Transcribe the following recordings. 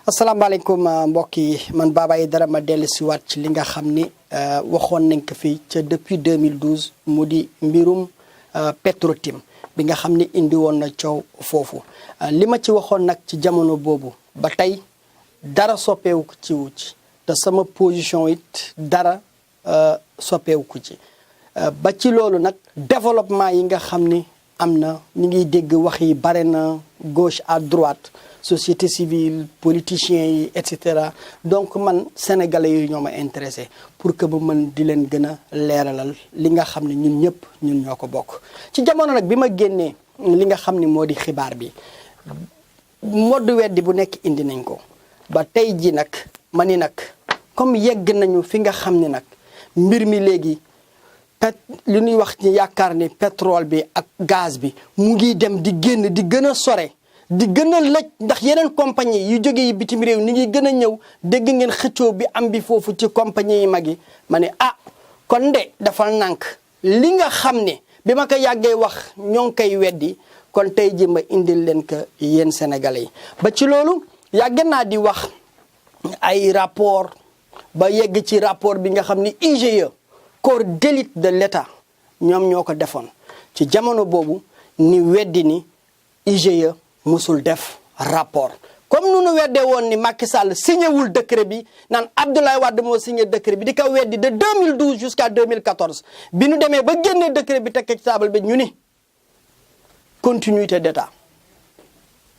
asalaamaaleykum mbokk yi man Baba Aidara ma dellu si waat ci li nga xam ni waxoon nañ ko fii ca depuis 2012 mu di mbirum Petro-Tim bi nga xam ni indi woon na coow foofu li ma ci waxoon nag ci jamono boobu ba tey dara soppeewu ko ci wu ci te sama position it dara soppeewu ko ci ba ci loolu nag développement yi nga xam ni am na ñu ngi dégg wax yi bare na gauche à droite société civile politiciens yi et cetera donc man sénégalais yi ñoo ma intéressé pour que ba mën di leen gën a leeralal li nga xam ne ñun ñëpp ñun ñoo ko bokk. ci jamono nag bi ma génnee li nga xam ni moo di xibaar bi modd weddi bu nekk indi nañ ko ba tey ji nag ma ni nag comme yegg nañu fi nga xam ne nag mbir mi léegi li ñuy wax ni yaakaar ni pétrole bi ak gaz bi mu ngi dem di génn di gën a sore. di gën a lëj ndax yeneen compagnie yu jóge yi bitim réew ni ngi gën a ñëw dégg ngeen xëccoo bi am bi foofu ci compagnie yi mag yi ma ne kon de dafa nànk li nga xam ne bi ma ko yàggee wax ñoo ngi koy weddi kon tey ji ma indil leen ko yéen sénégalais yi ba ci loolu yàgg naa di wax ay rapport ba yegg ci rapport bi nga xam ni IGE corps d'élite de l'État ñoom ñoo ko defoon ci jamono boobu ni weddi ni IGE musul def rapport comme nu nu weddee woon ni Macky Sall signé wul décret bi naan Abdoulaye Wade moo signé décret bi di ko weddi de 2012 jusqu'à 2014 bi nu demee ba génnee décret bi tekk ci table bi ñu ni continuité d'état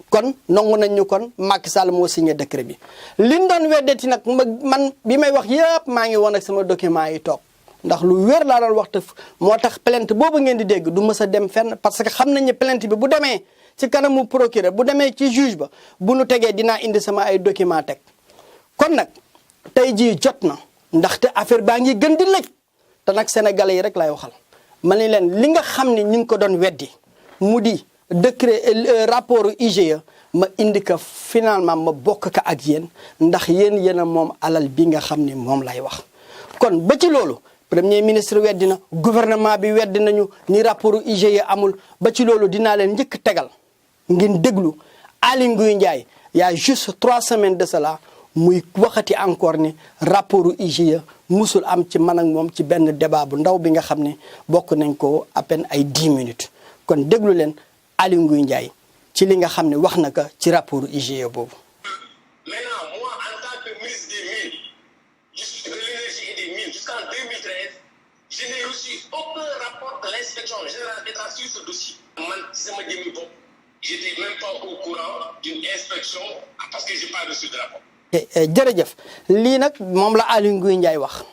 kon nangu nañ ñu kon Macky Sall moo signé décret bi liñ doon weddeti nag man bi may wax yëpp maa ngi woon ak sama document yi toog ndax lu wér laa doon wax te moo tax plainte boobu ngeen di dégg du mës a dem fenn parce que xam nañ ne plainte bi bu demee ci kanamu procureur bu demee ci juge ba bu nu tegee dinaa indi sama ay document teg kon nag tey jii jot na ndaxte affaire baa ngi gën di lëj te nag sénégalais yi rek lay waxal ma ne leen li nga xam ne ñu ngi ko doon weddi mu di décret rapport IGE ma indi ko finalement ma bokk ko ak yéen ndax yéen a moom alal bi nga xam ne moom lay wax kon ba ci loolu premier ministre weddi na gouvernement bi weddi nañu ni rapport IGE amul ba ci loolu dinaa leen njëkk tegal ngeen déglu Aly Ngouille Ndiaye y a juste 3 semaines de cela muy waxati encore ni rapport IGE musul am ci man ak moom ci benn débat bu ndaw bi nga xam ne bokk nañ ko à peine ay 10 minutes kon déglu leen Aly Ngouille Ndiaye ci li nga xam ne wax na ko ci rapport IGE boobu. Maintenant, moi, en tant que ministre des Mines, de l'énergie et des Mines, jusqu'en 2013, je n'ai reçu aucun rapport de l'inspection générale d'État sur ce dossier. Moi, j'étais même pas au courant d'une inspection parce que j'ai pas reçu de rapport. jërëjëf lii nag moom la Aly Ngouille Ndiaye wax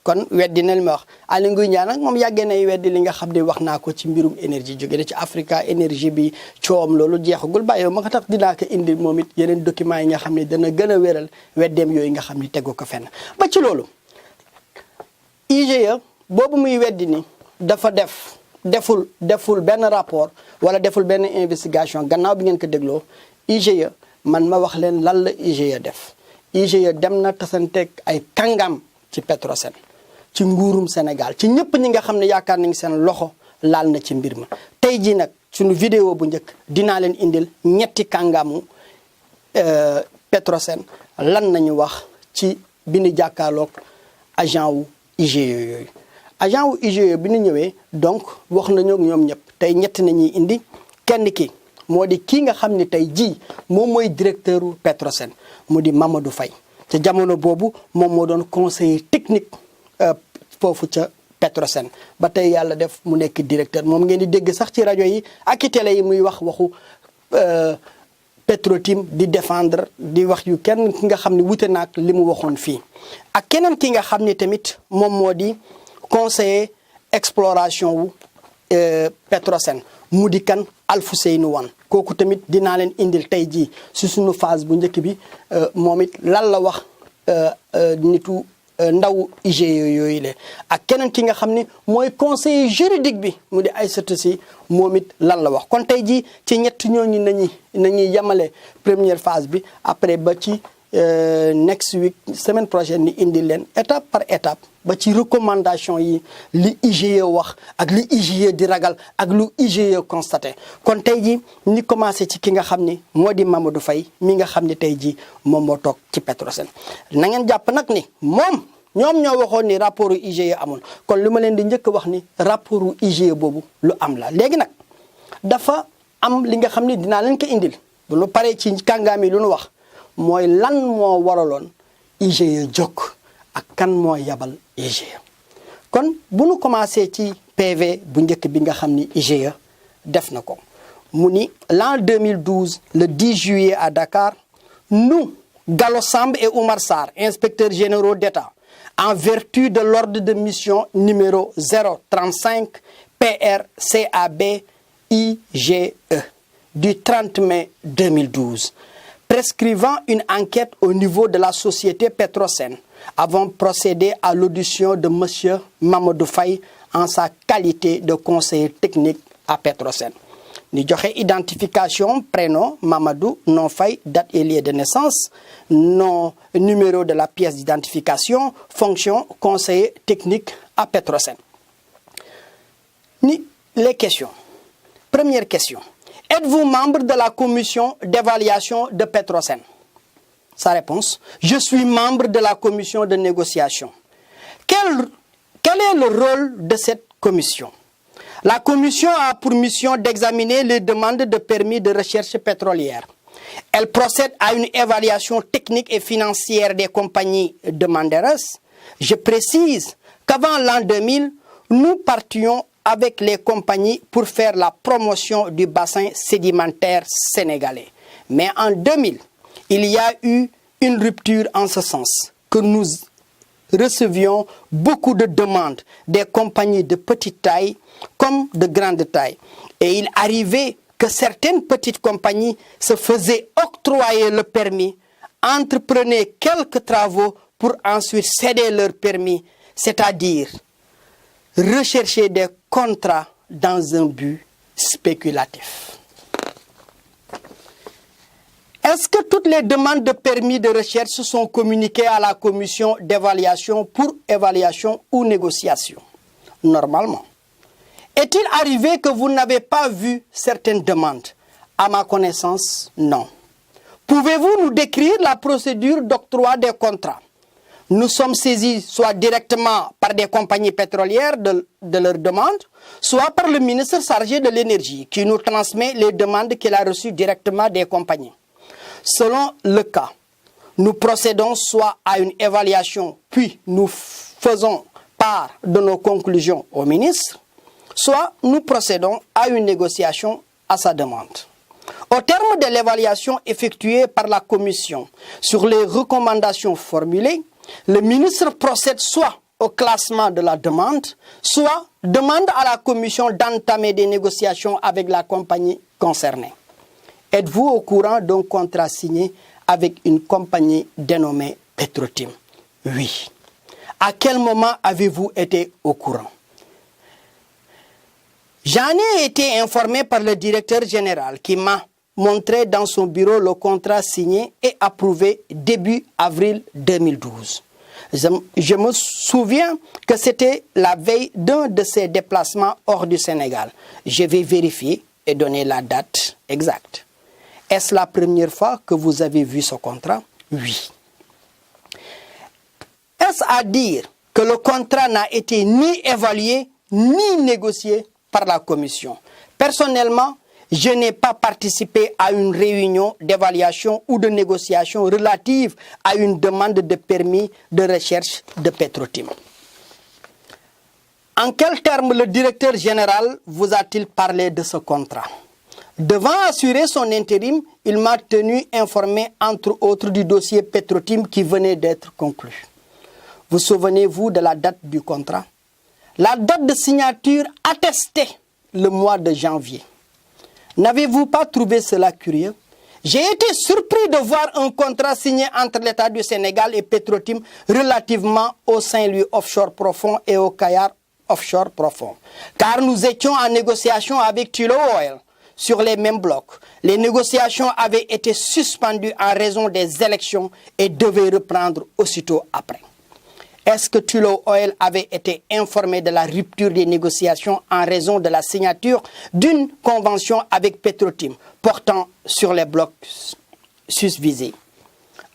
kon weddi na li ma wax Aly Ngouille Ndiaye nag moom yàggee nay weddi li nga xam ne wax naa ko ci mbirum énergie jóge na ci Africa énergie bi coowam loolu jeexagul bàyyi ma ko tax dinaa ko indi moom it yeneen documents yi nga xam ne dana gën a wéral weddeem yooyu nga xam ne tegu ko fenn ba ci loolu IGE boobu muy weddi ni dafa deful benn rapport wala deful benn investigation gannaaw bi ngeen ko dégloo IGE man ma wax leen lan la IGE def IGE dem na tasanteeg ay kàngam ci Petrosen ci nguurum Sénégal ci ñëpp ñi nga xam ne yaakaar nañ seen loxo laal na ci mbir ma tey jii nag suñu vidéo bu njëkk dinaa leen indil ñetti kàngamu Petrosen lan nañu wax ci bi ñu jàkkaarloog agent wu IGE yooyu agent wu IGE bi ñu ñëwee donc wax nañu ak ñoom ñëpp tey ñetti nañuy indi kenn ki moo di kii nga xam ne tey jii moom mooy directeur u Petrosen mu di Mamadou Faye ca jamono boobu moom moo doon conseiller technique foofu ca Petrosen ba tey yàlla def mu nekk directeur moom ngeen di dégg sax ci rajo yi ak ci télé yi muy wax waxu Petro-Tim di défendre di wax yu kenn ki nga xam ne wute naag li mu waxoon fii ak keneen ki nga xam ne tamit moom moo di conseiller exploration wu Petrosen mu di kan Alfousseynou Wane kooku tamit dinaa leen indil tey jii si suñu phase bu njëkk bi moom it lan la wax nitu ndaw IGE yooyu le ak keneen ki nga xam ne mooy conseiller juridique bi mu di Aïssatou Sy moom it lan la wax kon tey jii ci ñett ñooñu nañuy yemale première phase bi après ba ci next week semaine prochaine ni indi leen étape par étape ba ci recommandation yi li IGE wax ak li IGE di ragal ak lu IGE constaté kon tey ji ni commencé ci ki nga xam ni moo di Mamadou Faye mi nga xam ni tey ji moom moo toog ci Petrosen na ngeen jàpp nag ni moom ñoom ñoo waxoon ni rapportu IGE amul kon li ma leen di njëkk wax ni rapportu IGE boobu lu am la léegi nag dafa am li nga xam ni dinaa leen ko indil bu nu paree ci kàngaam yi lu nu wax mooy lan moo waraloon IGE jóg ak kan moo yabal IGE kon bu nu commencé ci PV bu njëkk bi nga xam ni IGE def na ko mu ni l'an 2012 le 10 juillet à Dakar nous Gallo Samb et Oumar Sarr inspecteurs généraux d'État en vertu de l'ordre de mission numéro 035 PRCAB IGE du 30 mai 2012, prescrivant une enquête au niveau de la société Petrosen, avons procédé à l'audition de M. Mamadou Faye en sa qualité de conseiller technique à Petrosen. Ni joxe identification, prénom, Mamadou, nom Faye, date et lieu de naissance, nom, numéro de la pièce d'identification, fonction, conseiller technique à Petrosen. Ni les questions. Première question. Êtes-vous membre de la commission d'évaluation de Petrosen? Sa réponse. Je suis membre de la commission de négociation. Quel est le rôle de cette commission? La commission a pour mission d'examiner les demandes de permis de recherche pétrolière. Elle procède à une évaluation technique et financière des compagnies demandeuses. Je précise qu'avant l'an 2000, nous partions avec les compagnies pour faire la promotion du bassin sédimentaire sénégalais. Mais en 2000, il y a eu une rupture en ce sens, que nous recevions beaucoup de demandes des compagnies de petite taille comme de grande taille. Et il arrivait que certaines petites compagnies se faisaient octroyer le permis, entreprenaient quelques travaux pour ensuite céder leur permis, c'est-à-dire rechercher des contrats dans un but spéculatif. Est-ce que toutes les demandes de permis de recherche sont communiquées à la commission d'évaluation pour évaluation ou négociation? Normalement. Est-il arrivé que vous n'avez pas vu certaines demandes? À ma connaissance, non. Pouvez-vous nous décrire la procédure d'octroi des contrats? Nous sommes saisis soit directement par des compagnies pétrolières de leurs demandes, soit par le ministre chargé de l'énergie qui nous transmet les demandes qu'il a reçues directement des compagnies. Selon le cas, nous procédons soit à une évaluation, puis nous faisons part de nos conclusions au ministre, soit nous procédons à une négociation à sa demande. Au terme de l'évaluation effectuée par la commission sur les recommandations formulées, le ministre procède soit au classement de la demande, soit demande à la commission d'entamer des négociations avec la compagnie concernée. Êtes-vous au courant d'un contrat signé avec une compagnie dénommée Petrotim? Oui. À quel moment avez-vous été au courant? J'en ai été informé par le directeur général qui m'a montré dans son bureau le contrat signé et approuvé début avril 2012. Je me souviens que c'était la veille d'un de ses déplacements hors du Sénégal. Je vais vérifier et donner la date exacte. Est-ce la première fois que vous avez vu ce contrat? Oui. Est-ce à dire que le contrat n'a été ni évalué ni négocié par la commission? Personnellement, je n'ai pas participé à une réunion d'évaluation ou de négociation relative à une demande de permis de recherche de Petrotim. En quels termes le directeur général vous a-t-il parlé de ce contrat? Devant assurer son intérim, il m'a tenu informé, entre autres, du dossier Petrotim qui venait d'être conclu. Vous souvenez-vous de la date du contrat? La date de signature attestait le mois de janvier. N'avez-vous pas trouvé cela curieux? J'ai été surpris de voir un contrat signé entre l'État du Sénégal et Petrotim relativement au Saint-Louis offshore profond et au Kayar offshore profond. Car nous étions en négociation avec Tullow Oil sur les mêmes blocs. Les négociations avaient été suspendues en raison des élections et devaient reprendre aussitôt après. Est-ce que Tullow Oil avait été informé de la rupture des négociations en raison de la signature d'une convention avec Petrotim portant sur les blocs susvisés?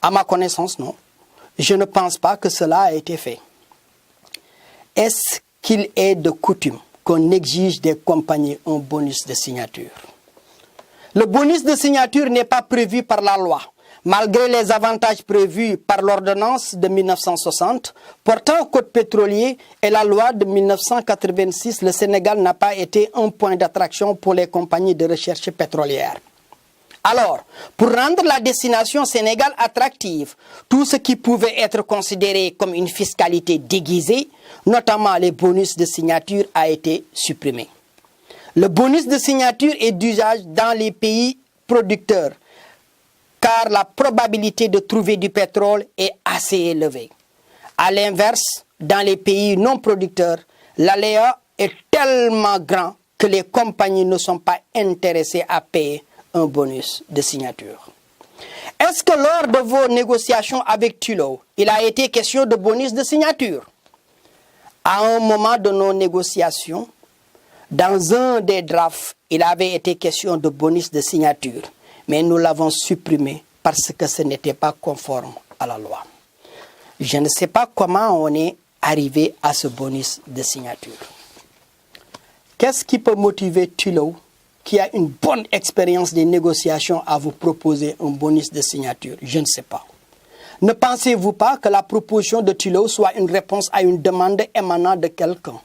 À ma connaissance, non. Je ne pense pas que cela a été fait. Est-ce qu'il est de coutume qu'on exige des compagnies un bonus de signature? Le bonus de signature n'est pas prévu par la loi. Malgré les avantages prévus par l'ordonnance de 1960 portant au code pétrolier et la loi de 1986, le Sénégal n'a pas été un point d'attraction pour les compagnies de recherche pétrolière. Alors, pour rendre la destination Sénégal attractive, tout ce qui pouvait être considéré comme une fiscalité déguisée, notamment les bonus de signature, a été supprimé. Le bonus de signature est d'usage dans les pays producteurs, car la probabilité de trouver du pétrole est assez élevée. À l'inverse, dans les pays non producteurs, l'aléa est tellement grand que les compagnies ne sont pas intéressées à payer un bonus de signature. Est-ce que lors de vos négociations avec Tullow, il a été question de bonus de signature? À un moment de nos négociations, dans un des drafts, il avait été question de bonus de signature, mais nous l'avons supprimé parce que ce n'était pas conforme à la loi. Je ne sais pas comment on est arrivé à ce bonus de signature. Qu'est-ce qui peut motiver Tullow, qui a une bonne expérience des négociations, à vous proposer un bonus de signature? Je ne sais pas. Ne pensez-vous pas que la proposition de Tullow soit une réponse à une demande émanant de quelqu'un?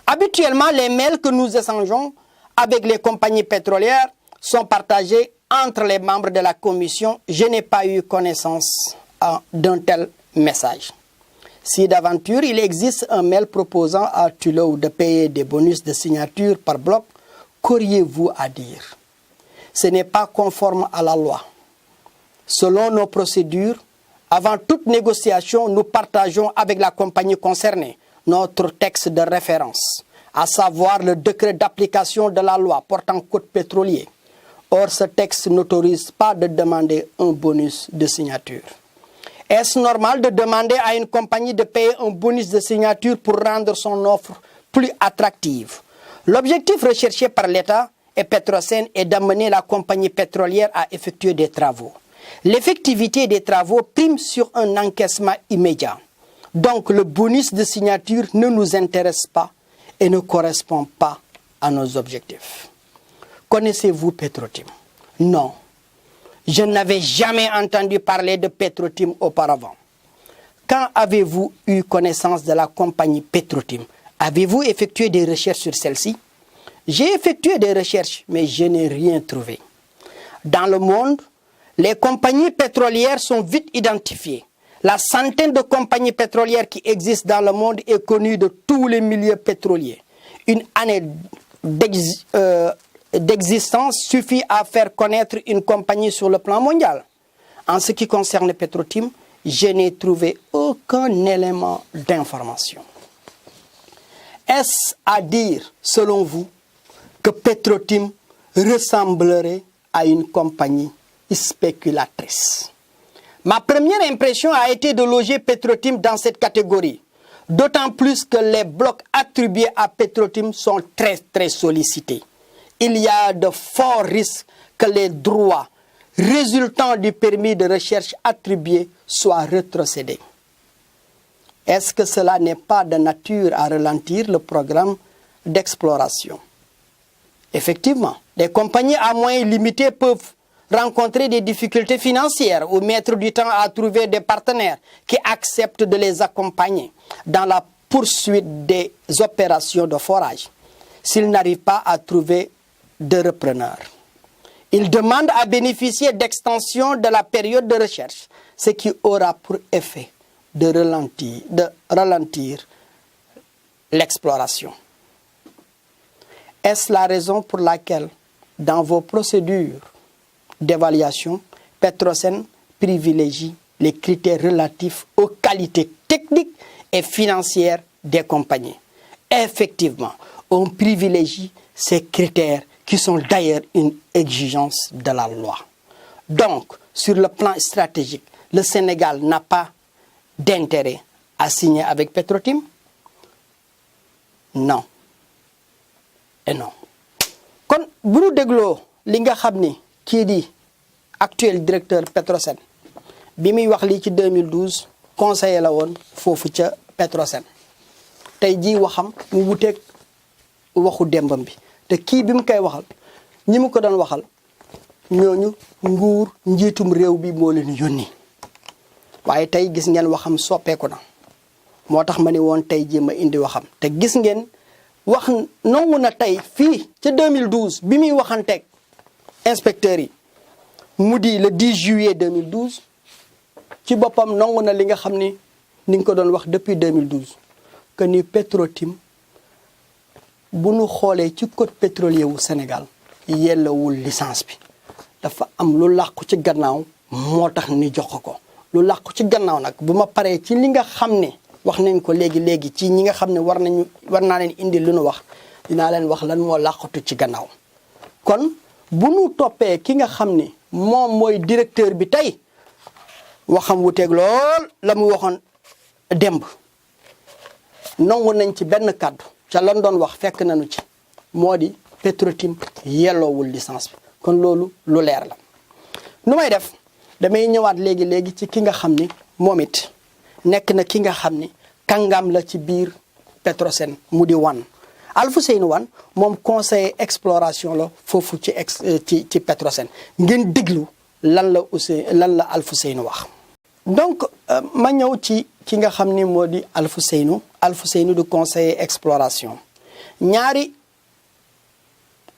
Habituellement, les mails que nous échangeons avec les compagnies pétrolières sont partagés entre les membres de la commission. Je n'ai pas eu connaissance d'un tel message. Si d'aventure il existe un mail proposant à Tullow de payer des bonus de signature par bloc, qu'auriez-vous à dire? Ce n'est pas conforme à la loi. Selon nos procédures, avant toute négociation, nous partageons avec la compagnie concernée notre texte de référence, à savoir le décret d'application de la loi portant code pétrolier. Or, ce texte n'autorise pas de demander un bonus de signature. Est-ce normal de demander à une compagnie de payer un bonus de signature pour rendre son offre plus attractive? L'objectif recherché par l'État et Petrosen est d'amener la compagnie pétrolière à effectuer des travaux. L'effectivité des travaux prime sur un encaissement immédiat. Donc, le bonus de signature ne nous intéresse pas et ne correspond pas à nos objectifs. Connaissez-vous Petrotim? Non. Je n'avais jamais entendu parler de Petrotim auparavant. Quand avez-vous eu connaissance de la compagnie Petrotim? Avez-vous effectué des recherches sur celle-ci? J'ai effectué des recherches, mais je n'ai rien trouvé. Dans le monde, les compagnies pétrolières sont vite identifiées. La centaine de compagnies pétrolières qui existent dans le monde est connue de tous les milieux pétroliers. Une année d'existence suffit à faire connaître une compagnie sur le plan mondial. En ce qui concerne Petrotim, je n'ai trouvé aucun élément d'information. Est-ce à dire, selon vous, que Petrotim ressemblerait à une compagnie spéculatrice? Ma première impression a été de loger Petrotim dans cette catégorie, d'autant plus que les blocs attribués à Petrotim sont très sollicités. Il y a de forts risques que les droits résultant du permis de recherche attribué soient rétrocédés. Est-ce que cela n'est pas de nature à ralentir le programme d'exploration? Effectivement, les compagnies à moyens limités peuvent rencontrer des difficultés financières ou mettre du temps à trouver des partenaires qui acceptent de les accompagner dans la poursuite des opérations de forage s'ils n'arrivent pas à trouver de repreneurs. Ils demandent à bénéficier d'extension de la période de recherche, ce qui aura pour effet de ralentir l'exploration. Est-ce la raison pour laquelle, dans vos procédures d'évaluation, Petrosen privilégie les critères relatifs aux qualités techniques et financières des compagnies? Effectivement, on privilégie ces critères qui sont d'ailleurs une exigence de la loi. Donc, sur le plan stratégique, le Sénégal n'a pas d'intérêt à signer avec Petrotim? Non. Et non. Kon bu ñu dégloo li nga xam ni kii di actuel directeur Petrosen bi muy wax lii ci 2012 conseiller la woon foofu ca Petrosen tey jii waxam mu wuteeg waxu dembam bi te kii bi mu koy waxal ñi mu ko doon waxal ñooñu nguur njiitum réew bi moo leen yónni waaye tey gis ngeen waxam soppeeku na moo tax ma ne woon tey jii ma indi waxam te gis ngeen wax nangu na tey fii ca 2012 bi muy waxanteeg inspecteurs yi mu di le 10 juillet 2012 ci boppam nangu na li nga xam ni nga ko doon wax depuis 2012 que ni Petrotim bu nu xoolee ci code pétrolier wu Sénégal yellawul licence bi dafa am lu làqu ci gannaaw moo tax ni jox ko lu làqu ci gannaaw nag bu ma paree ci li nga xam ne wax nañ ko léegi ci ñi nga xam ne war naa leen indi lu nu wax dinaa leen wax lan moo làqatu ci gannaaw kon bu nu toppee ki nga xam ni moom mooy directeur bi tey waxam wuteeg lool la mu waxoon démb nangu nañ ci benn kàddu ca lan doon wax fekk nañu ci moo di Petrotim yelloowul licence bi kon loolu lu leer la nu may def damay ñëwaat léegi ci ki nga xam ni moom it nekk na ki nga xam ni kàngam la ci biir Petrosen mu di Wane Alfousseyni Wane moom conseiller exploration la foofu ci Petrosen ngeen déglu lan la Alfousseyni wax. donc ma ñëw ci ki nga xam ni moo di Alfousseyni du conseiller exploration ñaari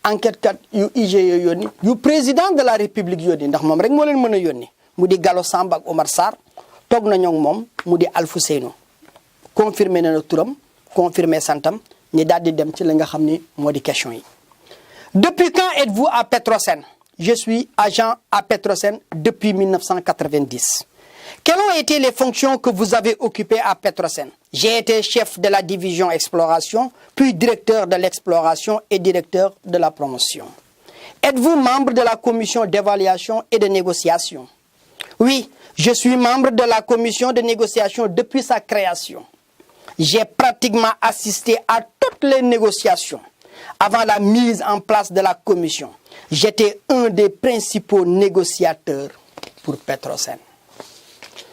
enquête kat yu IGE yónni yu président de la république yónni ndax moom rek moo leen mën a yónni mu di Gallo Samb ak Omar Sarr toog na ñoom moom mu di Alfousseyni confirmé na turam confirmé santam ni daal di dem ci li nga xam ni moo di question yi. Depuis quand êtes-vous à Petrosen? Je suis agent à Petrosen depuis 1990. Quelles ont été les fonctions que vous avez occupées à Petrosen? J'ai été chef de la division exploration, puis directeur de l'exploration et directeur de la promotion. Êtes-vous membre de la commission d'évaluation et de négociation? Oui, je suis membre de la commission de négociation depuis sa création. J'ai pratiquement assisté à toutes les négociations avant la mise en place de la commission. J'étais un des principaux négociateurs pour Petrosen.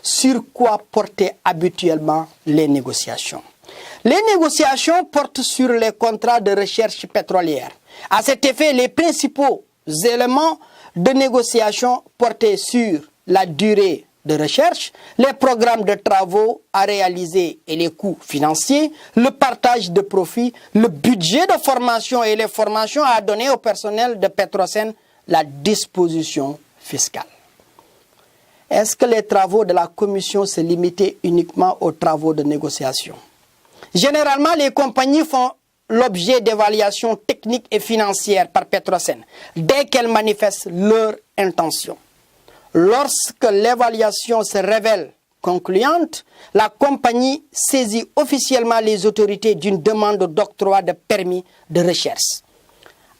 Sur quoi portaient habituellement les négociations? Les négociations portent sur les contrats de recherche pétrolière. À cet effet, les principaux éléments de négociation portaient sur la durée de recherche, les programmes de travaux à réaliser et les coûts financiers, le partage de profits, le budget de formation et les formations à donner au personnel de Petrosen, la disposition fiscale. Est-ce que les travaux de la commission se limitaient uniquement aux travaux de négociation? Généralement, les compagnies font l'objet d'évaluations techniques et financières par Petrosen dès qu'elles manifestent leur intention. Lorsque l'évaluation se révèle concluante, la compagnie saisit officiellement les autorités d'une demande d'octroi de permis de recherche.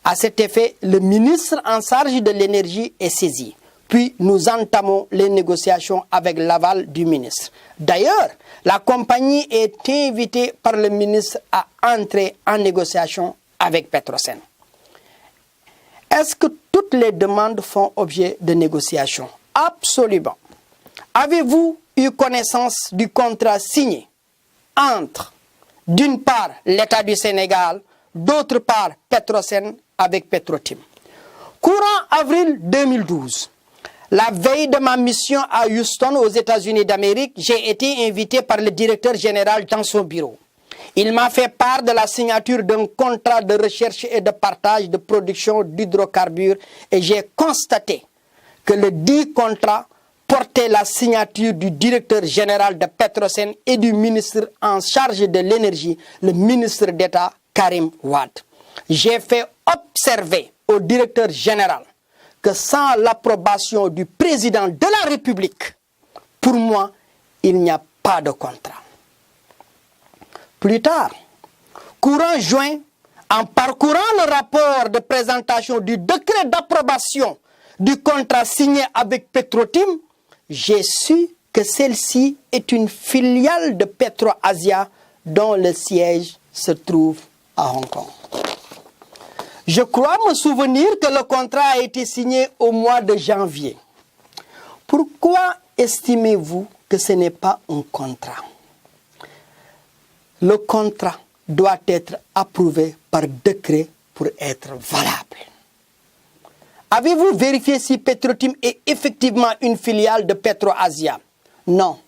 À cet effet, le ministre en charge de l'énergie est saisi. Puis nous entamons les négociations avec l'aval du ministre. D'ailleurs, la compagnie est invitée par le ministre à entrer en négociation avec Petrosen. Est-ce que toutes les demandes font objet de négociation? Absolument. Avez-vous eu connaissance du contrat signé entre, d'une part, l'État du Sénégal, d'autre part, Petrosen avec Petrotim? Courant avril 2012, la veille de ma mission à Houston, aux États-Unis d'Amérique, j'ai été invité par le directeur général dans son bureau. Il m'a fait part de la signature d'un contrat de recherche et de partage de production d'hydrocarbures et j'ai constaté que le dit contrat portait la signature du directeur général de Petrosen et du ministre en charge de l'énergie, le ministre d'État Karim Wade. J'ai fait observer au directeur général que sans l'approbation du président de la République, pour moi, il n'y a pas de contrat. Plus tard, courant juin, En parcourant le rapport de présentation du décret d'approbation du contrat signé avec Petro-Tim, j'ai su que celle-ci est une filiale de PetroAsia dont le siège se trouve à Hong Kong. Je crois me souvenir que le contrat a été signé au mois de janvier. Pourquoi estimez-vous que ce n'est pas un contrat? Le contrat doit être approuvé par décret pour être valable. Avez-vous vérifié si Petro-Tim est effectivement une filiale de PetroAsia? Non.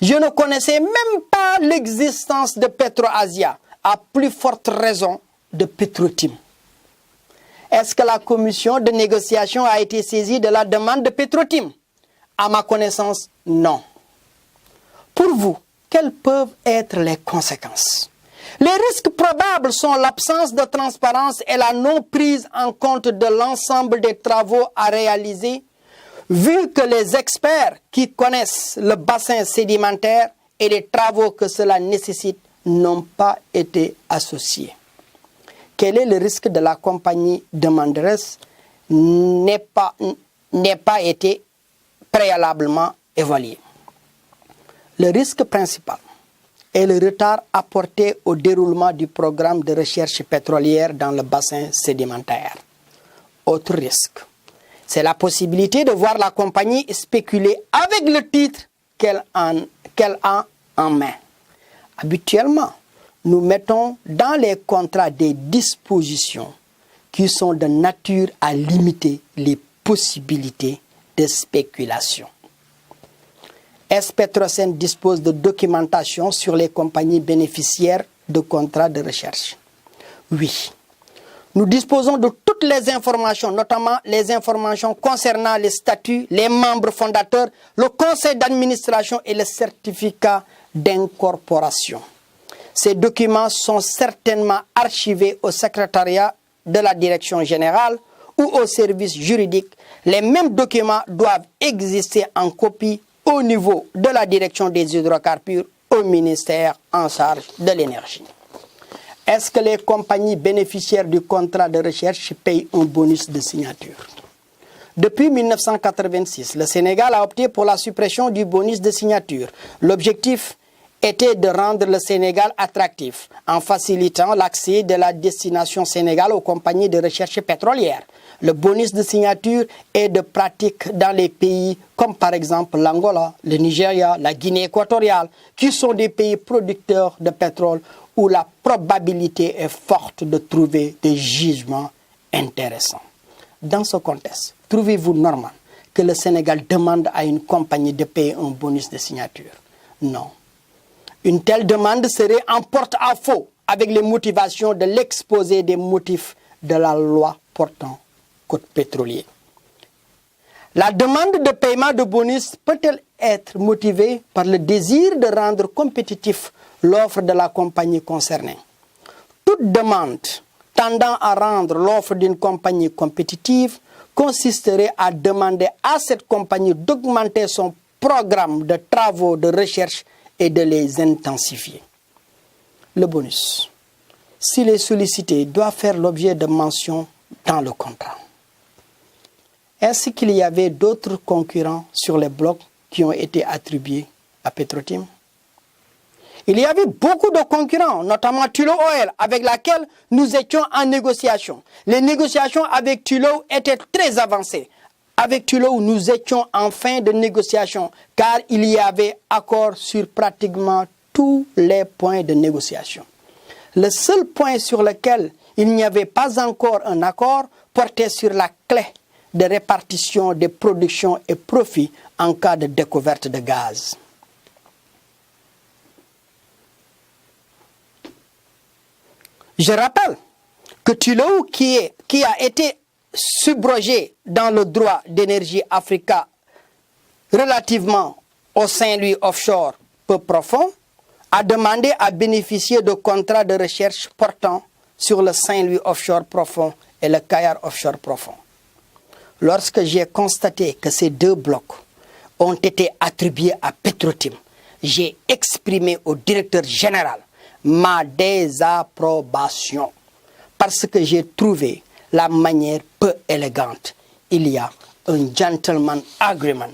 Je ne connaissais même pas l'existence de PetroAsia, à plus forte raison de Petro-Tim. Est-ce que la commission de négociation a été saisie de la demande de Petro-Tim? À ma connaissance, non. Pour vous, quelles peuvent être les conséquences? Les risques probables sont l'absence de transparence et la non prise en compte de l'ensemble des travaux à réaliser, vu que les experts qui connaissent le bassin sédimentaire et les travaux que cela nécessite n'ont pas été associés. Quel est le risque de la compagnie demanderesse n'est pas été préalablement évalué? Le risque principal est le retard apporté au déroulement du programme de recherche pétrolière dans le bassin sédimentaire. Autre risque, c'est la possibilité de voir la compagnie spéculer avec le titre qu'elle a en main. Habituellement, nous mettons dans les contrats des dispositions qui sont de nature à limiter les possibilités de spéculation. S Petrosen dispose de documentation sur les compagnies bénéficiaires de contrats de recherche. Oui, nous disposons de toutes les informations, notamment les informations concernant les statuts, les membres fondateurs, le conseil d'administration et le certificat d'incorporation. Ces documents sont certainement archivés au secrétariat de la direction générale ou au service juridique. Les mêmes documents doivent exister en copie au niveau de la direction des hydrocarbures au ministère en charge de l'énergie. Est-ce que les compagnies bénéficiaires du contrat de recherche payent un bonus de signature? Depuis 1986, le Sénégal a opté pour la suppression du bonus de signature. L'objectif était de rendre le Sénégal attractif en facilitant l'accès de la destination Sénégal aux compagnies de recherche pétrolière. Le bonus de signature est de pratique dans les pays comme par exemple l'Angola, le Nigeria, la Guinée équatoriale, qui sont des pays producteurs de pétrole où la probabilité est forte de trouver des gisements intéressants. Dans ce contexte, trouvez-vous normal que le Sénégal demande à une compagnie de payer un bonus de signature? Non. Une telle demande serait en porte-à-faux avec les motivations de l'exposé des motifs de la loi portant code pétrolier. La demande de paiement de bonus peut-elle être motivée par le désir de rendre compétitif l'offre de la compagnie concernée? Toute demande tendant à rendre l'offre d'une compagnie compétitive consisterait à demander à cette compagnie d'augmenter son programme de travaux de recherche et de les intensifier. Le bonus, s'il est sollicité, doit faire l'objet de mention dans le contrat. Est-ce qu'il y avait d'autres concurrents sur les blocs qui ont été attribués à Petro-Tim? Il y avait beaucoup de concurrents, notamment Tullow Oil, avec laquelle nous étions en négociation. Les négociations avec Tullow étaient très avancées. Avec Tullow, nous étions en fin de négociation, car il y avait accord sur pratiquement tous les points de négociation. Le seul point sur lequel il n'y avait pas encore un accord portait sur la clé de répartition des productions et profits en cas de découverte de gaz. Je rappelle que Tullow, qui a été subrogé dans le droit d'énergie Africa relativement au Saint-Louis offshore peu profond, a demandé à bénéficier de contrats de recherche portant sur le Saint-Louis offshore profond et le Kayar offshore profond. Lorsque j'ai constaté que ces deux blocs ont été attribués à Petro-Tim, j'ai exprimé au directeur général ma désapprobation. parce que j'ai trouvé la manière peu élégante. Il y a un gentleman agreement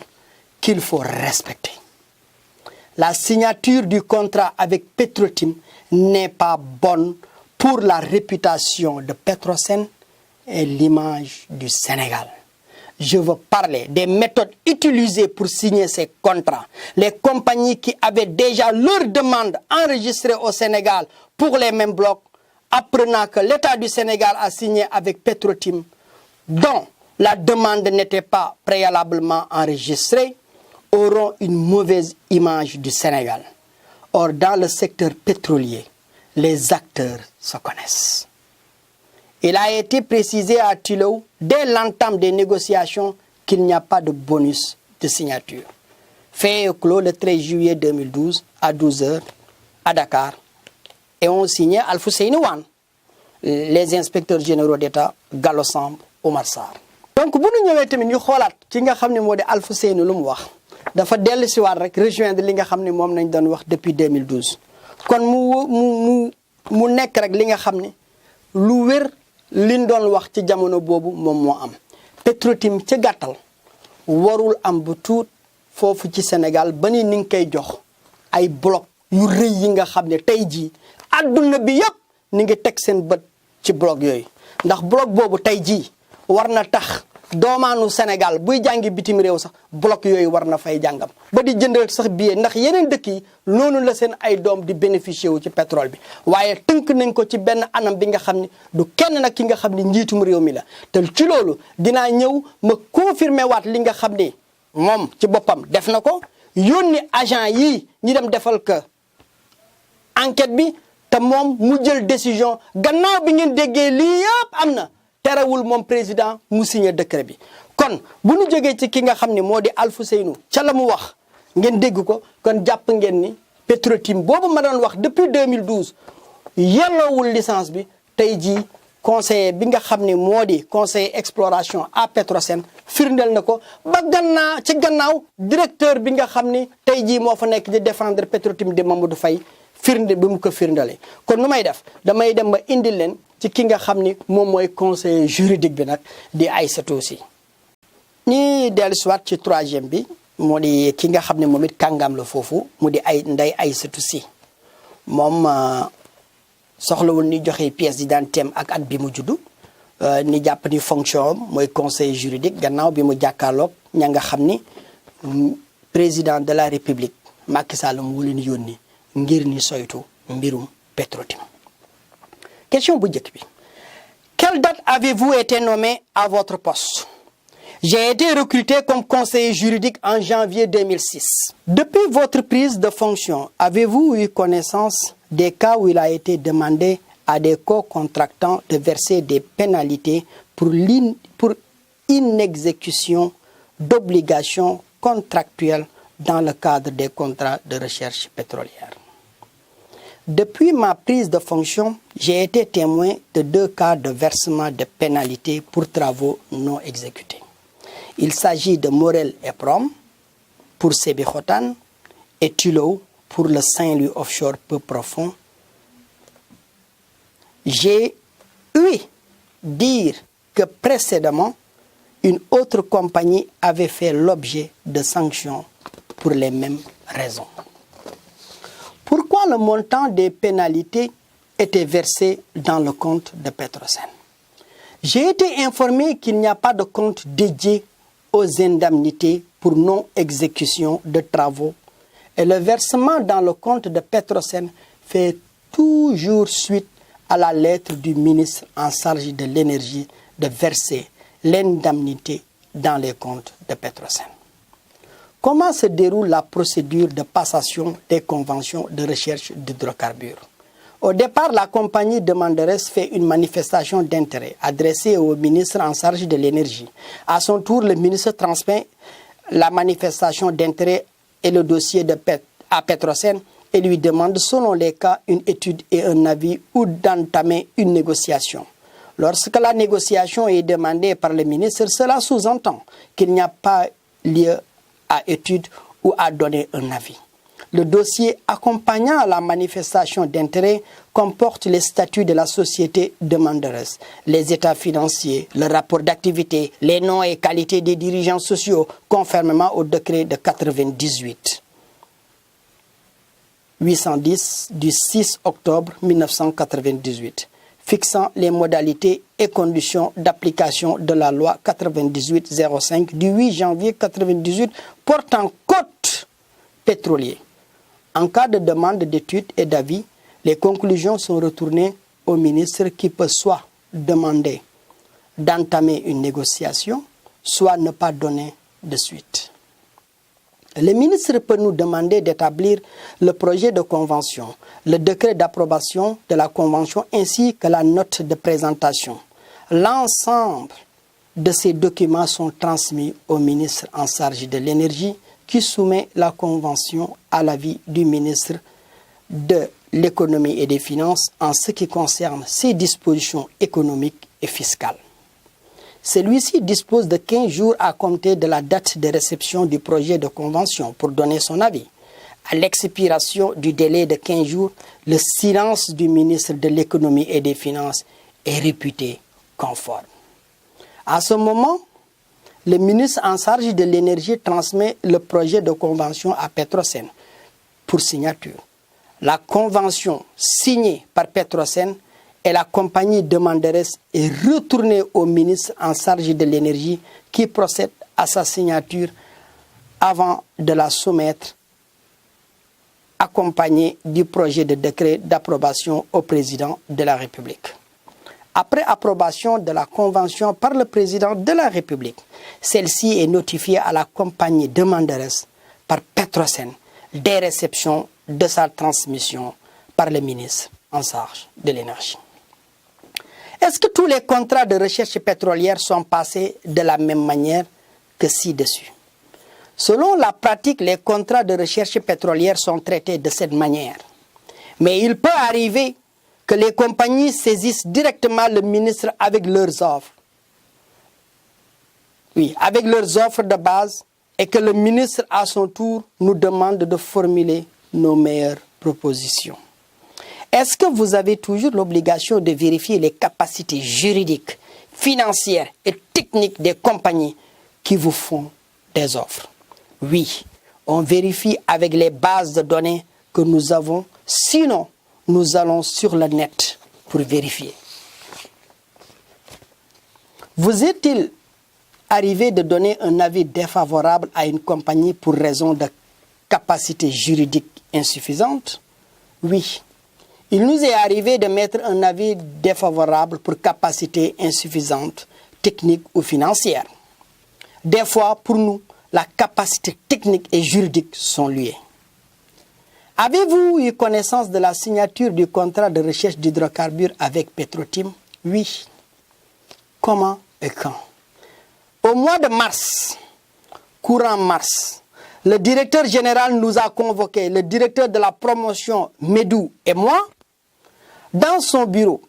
qu'il faut respecter. La signature du contrat avec Petro-Tim n'est pas bonne pour la réputation de Petrosen et l'image du Sénégal. Je veux parler des méthodes utilisées pour signer ces contrats. Les compagnies qui avaient déjà leur demande enregistrée au Sénégal pour les mêmes blocs, apprenant que l'État du Sénégal a signé avec Petro-Tim, dont la demande n'était pas préalablement enregistrée, auront une mauvaise image du Sénégal. Or, dans le secteur pétrolier, les acteurs se connaissent. Il a été précisé à Tullow, dès l'entame des négociations, qu'il n'y a pas de bonus de signature. Fait clos le 13 juillet 2012 à 12h à Dakar. Et on signait Alfousseyni Wane, les inspecteurs généraux d'État, Gallo Samb, Oumar Sarr. Donc, bu ñu ñëwee tamit ñu xoolaat ci nga xam ne moo di Alfousseyni lu mu wax dafa dellu si waat rek rejoindre li nga xam ne moom nañ doon wax depuis 2012. kon mu nekk rek li nga xam ne lu wér liñ doon wax ci jamono boobu moom moo am. Petro-Tim ca gàttal warul am bu tuut foofu ci Sénégal ba ni nga koy jox ay bloc yu rëy yi nga xam ne tey jii adduna bi yëpp ni ngi teg seen bët ci bloc yooyu ndax bloc boobu tey jii war na tax doomaanu Sénégal buy jàngi bitim réew sax bloc yooyu war na fay jàngam ba di jëndal sax billet ndax yeneen dëkk yi noonu la seen ay doom di bénéficier wu ci pétrole bi waaye tënk nañ ko ci benn anam bi nga xam ne du kenn nag ki nga xam ne njiitum réew mi la te ci loolu dinaa ñëw ma confirmer waat li nga xam ne moom ci boppam def na ko yónni agent yii ñi dem defal ko enquête bi te moom mu jël décision gannaaw bi ngeen déggee lii yëpp am na terewul moom président mu signé décret bi kon bu ñu jógee ci ki nga xam ne moo di Alfousseyni ca la mu wax ngeen dégg ko kon jàpp ngeen ni Petro-Tim boobu ma doon wax depuis 2012 yelloowul licence bi tey jii conseiller bi nga xam ne moo di conseiller exploration à Petrosen firndeel na ko ba gannaaw directeur bi nga xam ni tey jii moo fa nekk di défendre Petro-Tim di Mamadou Faye firnde bi mu ko firndalee kon nu may def damay dem ba indil leen ci ki nga xam ni moom mooy conseiller juridique bi nag di Aïssatou Sy ñi dellu si waat ci troisième bi moo di ki nga xam ne moom it kàngam la foofu mu di Ndeye Aïssatou Sy moom soxlawul ni joxe pièce d'identité am ak at bi mu juddu ni jàpp ni fonction am mooy conseiller juridique gannaaw bi mu jàkkaarloog ña nga xam ni président de la république Macky Sall mu leen yónni ngir ni soytu mbirum Petro-Tim. Question bu njëkk bi. Quelle date avez-vous été nommé à votre poste? J'ai été recruté comme conseiller juridique en janvier 2006. Depuis votre prise de fonction, avez-vous eu connaissance des cas où il a été demandé à des co-contractants de verser des pénalités pour inexécution d'obligations contractuelles dans le cadre des contrats de recherche pétrolière? Depuis ma prise de fonction, j'ai été témoin de 2 cas de versement de pénalités pour travaux non exécutés. Il s'agit de Morel et Prom pour Sébikotane et Tullow pour le Saint-Louis offshore peu profond. J'ai ouï dire que précédemment, une autre compagnie avait fait l'objet de sanctions pour les mêmes raisons. Pourquoi le montant des pénalités était versé dans le compte de Petrosen? J'ai été informé qu'il n'y a pas de compte dédié aux indemnités pour non-exécution de travaux et le versement dans le compte de Petrosen fait toujours suite à la lettre du ministre en charge de l'énergie de verser l'indemnité dans les comptes de Petrosen. Comment se déroule la procédure de passation des conventions de recherche d'hydrocarbures? Au départ, la compagnie demanderesse fait une manifestation d'intérêt adressée au ministre en charge de l'énergie. À son tour, le ministre transmet la manifestation d'intérêt et le dossier à Petrosen et lui demande, selon les cas, une étude et un avis ou d'entamer une négociation. Lorsque la négociation est demandée par le ministre, cela sous-entend qu'il n'y a pas lieu à étude ou à donner un avis. Le dossier accompagnant la manifestation d'intérêt comporte les statuts de la société demanderesse, les états financiers, le rapport d'activité, les noms et qualités des dirigeants sociaux, conformément au décret de 810 du 6 octobre 1998, fixant les modalités et conditions d'application de la loi 98-05 du 8 janvier 1998 portant code pétrolier. En cas de demande d'études et d'avis, les conclusions sont retournées au ministre qui peut soit demander d'entamer une négociation, soit ne pas donner de suite. Le ministre peut nous demander d'établir le projet de convention, le décret d'approbation de la convention ainsi que la note de présentation. L'ensemble de ces documents sont transmis au ministre en charge de l'énergie qui soumet la convention à l'avis du ministre de l'économie et des finances en ce qui concerne ses dispositions économiques et fiscales. Celui-ci dispose de 15 jours à compter de la date de réception du projet de convention pour donner son avis. À l'expiration du délai de 15 jours, le silence du ministre de l'économie et des finances est réputé conforme. À ce moment, le ministre en charge de l'énergie transmet le projet de convention à Petrosen pour signature. La convention signée par Petrosen et la compagnie demanderesse est retournée au ministre en charge de l'énergie qui procède à sa signature avant de la soumettre accompagnée du projet de décret d'approbation au président de la République. Après approbation de la convention par le président de la République, celle-ci est notifiée à la compagnie demanderesse par Petrosen des réceptions de sa transmission par le ministre en charge de l'énergie. Est-ce que tous les contrats de recherche pétrolière sont passés de la même manière que ci-dessus? Selon la pratique, les contrats de recherche pétrolière sont traités de cette manière. Mais il peut arriver que les compagnies saisissent directement le ministre avec leurs offres. Oui, avec leurs offres de base et que le ministre, à son tour, nous demande de formuler nos meilleures propositions. Est-ce que vous avez toujours l'obligation de vérifier les capacités juridiques, financières et techniques des compagnies qui vous font des offres? Oui, on vérifie avec les bases de données que nous avons, sinon nous allons sur le net pour vérifier. Vous est-il arrivé de donner un avis défavorable à une compagnie pour raison de capacité juridique insuffisante? Oui. Il nous est arrivé de mettre un avis défavorable pour capacité insuffisante, technique ou financière. Des fois, pour nous, la capacité technique et juridique sont liées. Avez-vous eu connaissance de la signature du contrat de recherche d'hydrocarbures avec Petrotim? Oui. Comment et quand? Au mois de mars, courant mars, le directeur général nous a convoqués, le directeur de la promotion Medou et moi, dans son bureau.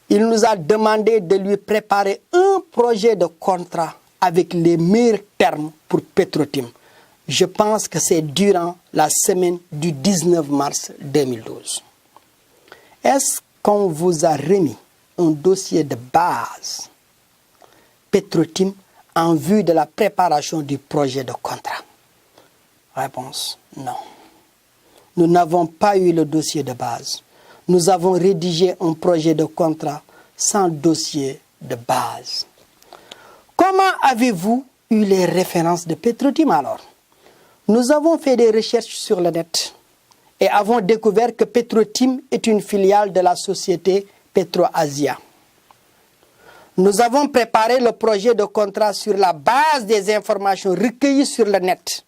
Il nous a demandé de lui préparer un projet de contrat avec les meilleurs termes pour Petrotim. Je pense que c'est durant la semaine du 19 mars 2012. Est-ce qu'on vous a remis un dossier de base Petrotim en vue de la préparation du projet de contrat? Réponse, non. Nous n'avons pas eu le dossier de base. Nous avons rédigé un projet de contrat sans dossier de base. Comment avez-vous eu les références de Petrotim alors? Nous avons fait des recherches sur le net et avons découvert que Petrotim est une filiale de la société PetroAsia. Nous avons préparé le projet de contrat sur la base des informations recueillies sur le net.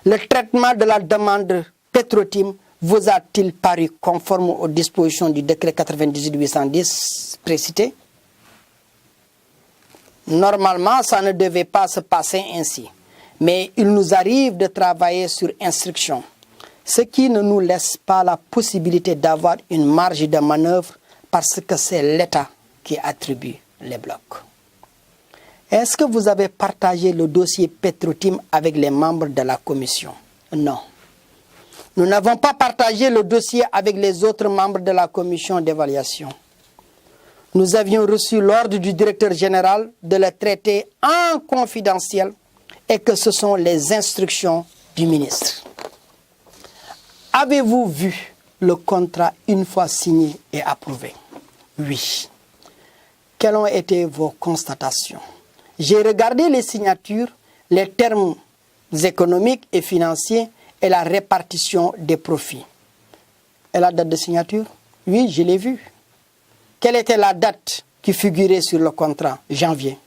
Le traitement de la demande Petrotim vous a-t-il paru conforme aux dispositions du décret 98-810 précité? Normalement, ça ne devait pas se passer ainsi. Mais il nous arrive de travailler sur instruction, ce qui ne nous laisse pas la possibilité d'avoir une marge de manœuvre parce que c'est l'État qui attribue les blocs. Est-ce que vous avez partagé le dossier Petrotim avec les membres de la commission? Non. Nous n'avons pas partagé le dossier avec les autres membres de la commission d'évaluation. Nous avions reçu l'ordre du directeur général de le traiter en confidentiel et que ce sont les instructions du ministre. Avez-vous vu le contrat une fois signé et approuvé? Oui. Quelles ont été vos constatations? J'ai regardé les signatures, les termes économiques et financiers et la répartition des profits. Et la date de signature? Oui, je l'ai vue. Quelle était la date qui figurait sur le contrat? Janvier.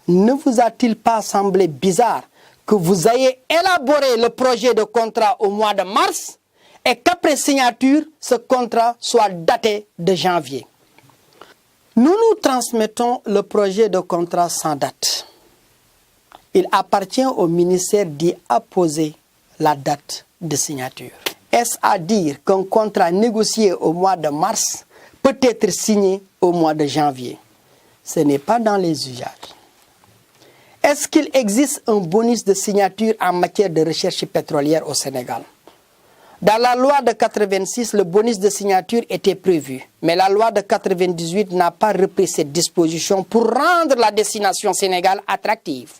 Ne vous a-t-il pas semblé bizarre que vous ayez élaboré le projet de contrat au mois de mars et qu'après signature, ce contrat soit daté de janvier? Nous nous transmettons le projet de contrat sans date. Il appartient au ministère d'y apposer la date de signature. Est-ce à dire qu'un contrat négocié au mois de mars peut être signé au mois de janvier? Ce n'est pas dans les usages. Est-ce qu'il existe un bonus de signature en matière de recherche pétrolière au Sénégal? Dans la loi de 86, le bonus de signature était prévu, mais la loi de 98 n'a pas repris cette disposition pour rendre la destination Sénégal attractive.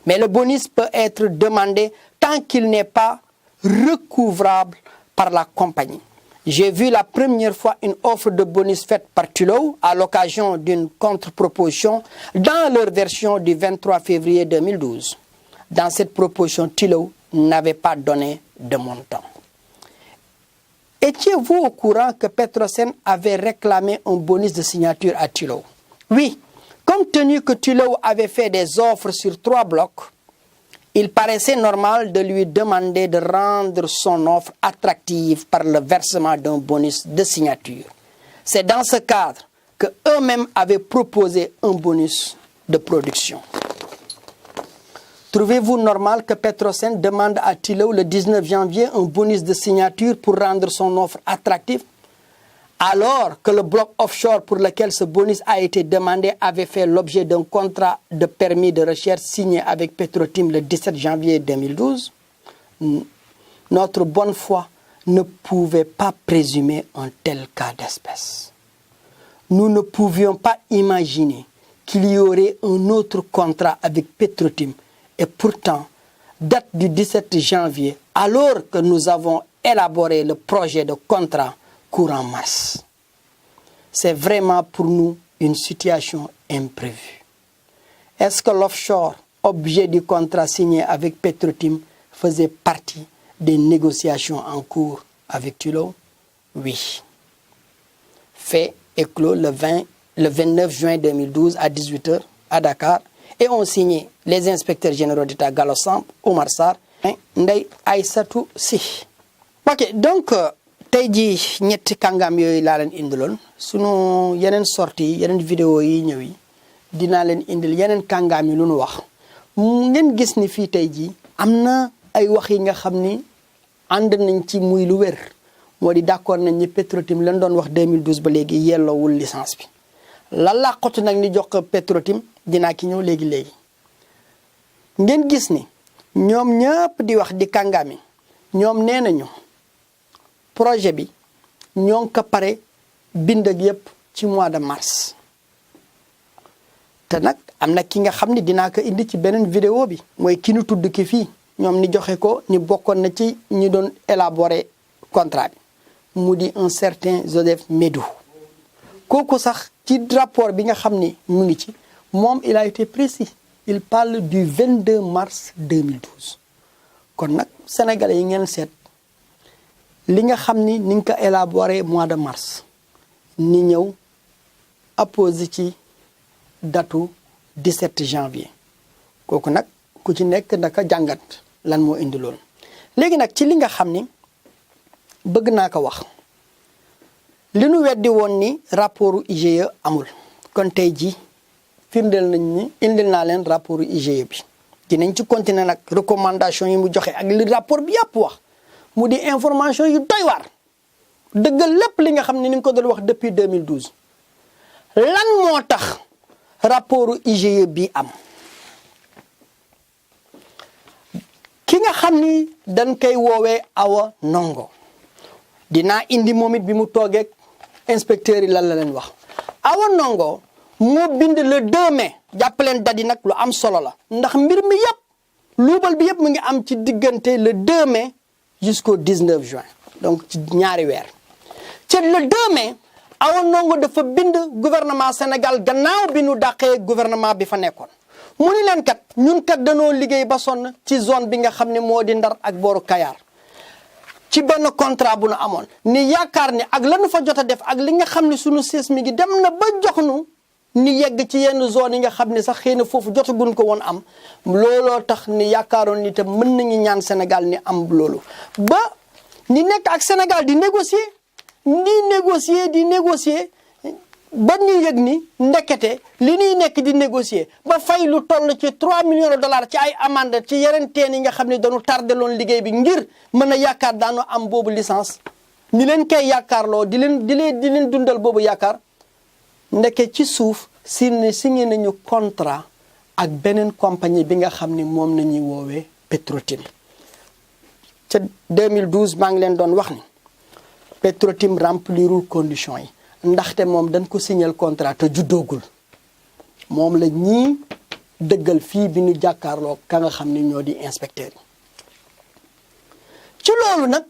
Mais le bonus peut être demandé tant qu'il n'est pas recouvrable par la compagnie. J'ai vu la première fois une offre de bonus faite par Tullow à l'occasion d'une contre-proposition dans leur version du 23 février 2012. Dans cette proposition, Tullow n'avait pas donné de montant. Étiez-vous au courant que Petrosen avait réclamé un bonus de signature à Tullow? Oui, compte tenu que Tullow avait fait des offres sur 3 blocs, il paraissait normal de lui demander de rendre son offre attractive par le versement d'un bonus de signature. C'est dans ce cadre qu'eux-mêmes avaient proposé un bonus de production. Trouvez-vous normal que Petrosen demande à Tullow le 19 janvier un bonus de signature pour rendre son offre attractive, alors que le bloc offshore pour lequel ce bonus a été demandé avait fait l'objet d'un contrat de permis de recherche signé avec Petrotim le 17 janvier 2012? Notre bonne foi ne pouvait pas présumer un tel cas d'espèce. Nous ne pouvions pas imaginer qu'il y aurait un autre contrat avec Petrotim. Et pourtant, date du 17 janvier, alors que nous avons élaboré le projet de contrat courant mars. C'est vraiment pour nous une situation imprévue. Est-ce que l'offshore, objet du contrat signé avec Petrotim, faisait partie des négociations en cours avec Tullow? Oui. Fait et clos le 29 juin 2012 à 18h à Dakar et ont signé les inspecteurs généraux d'État Gallo Samb, Oumar Sarr et Ndeye Aïssatou Sy. Ok, donc tey jii ñetti kàngam yooyu laa leen indiloon sunu yeneen sortie yeneen vidéo yi ñëw yi dinaa leen indil yeneen kàngam yi lu nu wax ngeen gis ni fii tey jii am na ay wax yi nga xam ni ànd nañ ci muy lu wér moo di d'accord nañ ni Petrotim lañ doon wax 2012 ba léegi yelloowul licence bi la làqatu nag ni jox ko Petrotim dinaa ki ñëw léegi ngeen gis ni ñoom ñëpp di wax di kàngami ñoom nee nañu projet bi ñoo ngi ko pare bind ak yëpp ci mois de mars te nag am na ki nga xam ni dinaa ko indi ci beneen vidéo bi mooy ki nu tudd ki fii ñoom ni joxe ko ni bokkoon na ci ñi doon élaborer contrat bi mu di un certain Joseph Médou kooku sax ci rapport bi nga xam ni mu ngi ci moom il a été précis il parle du 22 mars 2012 kon nag sénégalais yi ngeen seet li nga xam ni ni nga ko élaboré mois de mars ni ñëw apposé ci datu 17 janvier kooku nag ku ci nekk naka jàngat lan moo indi loolu léegi nag ci li nga xam ni bëgg naa ko wax li nu weddi woon ni rapportu IGE amul kon tey ji firndeel nañ ni indil naa leen rapportu IGE bi dinañ ci continuer nag recommandation yi mu joxe ak li rapport bi yàpp wax mu di information yu doy waar dëggal lépp li nga xam ne ni nga ko doon wax depuis 2012 lan moo tax rapportu IGE bi am ki nga xam ni dañ koy woowee Awa Ndongo dinaa indi moom it bi mu toogeeg inspecteur yi lan la leen wax. Awa Ndongo moo bind le 2 mai jàppaleen dadi nag lu am solo la ndax mbir mi yëpp luubal bi yëpp mu ngi am ci diggante le 2 mai jusqu'au 19 juin donc ci ñaari weer. ci le 2 mai Awa Ndongo dafa bind gouvernement Sénégal gannaaw bi nu dàqee gouvernement bi fa nekkoon mu ni leen kat ñun kat danoo liggéey ba sonn ci zone bi nga xam ne moo di Ndar ak booru Kayar ci benn contrat bu nu amoon ni yaakaar ne ak lanu fa jot a def ak li nga xam ne sunu sees mi gi dem na ba jox nu ni yegg ci yenn zone yi nga xam ne sax xëy na foofu jotaguñ ko woon am looloo tax ni yaakaaroon ni te mën nañu ñaan Sénégal ni am loolu ba ni nekk ak Sénégal di négocier ba ñu yëg ni ndekete li ñuy nekk di négocier ba fay lu toll ci 3 millions de dollars ci ay amende ci yeneen teen yi nga xam ne dañu tardé loon liggéey bi ngir mën a yaakaar daanu am boobu licence ni leen koy yaakaarloo di leen dundal boobu yaakaar ndeke ci suuf signé nañu contrat ak beneen compagnie bi nga xam ni moom nañuy woowee Petro-Tim ca 2012 maa ngi leen doon wax ni Petro-Tim remplirul conditions yi ndaxte moom dañ ko signer contrat te juddoogul moom la ñii dëggal fii bi ñu jàkkaarloo ka nga xam ni ñoo di inspecteurs yi ci loolu nag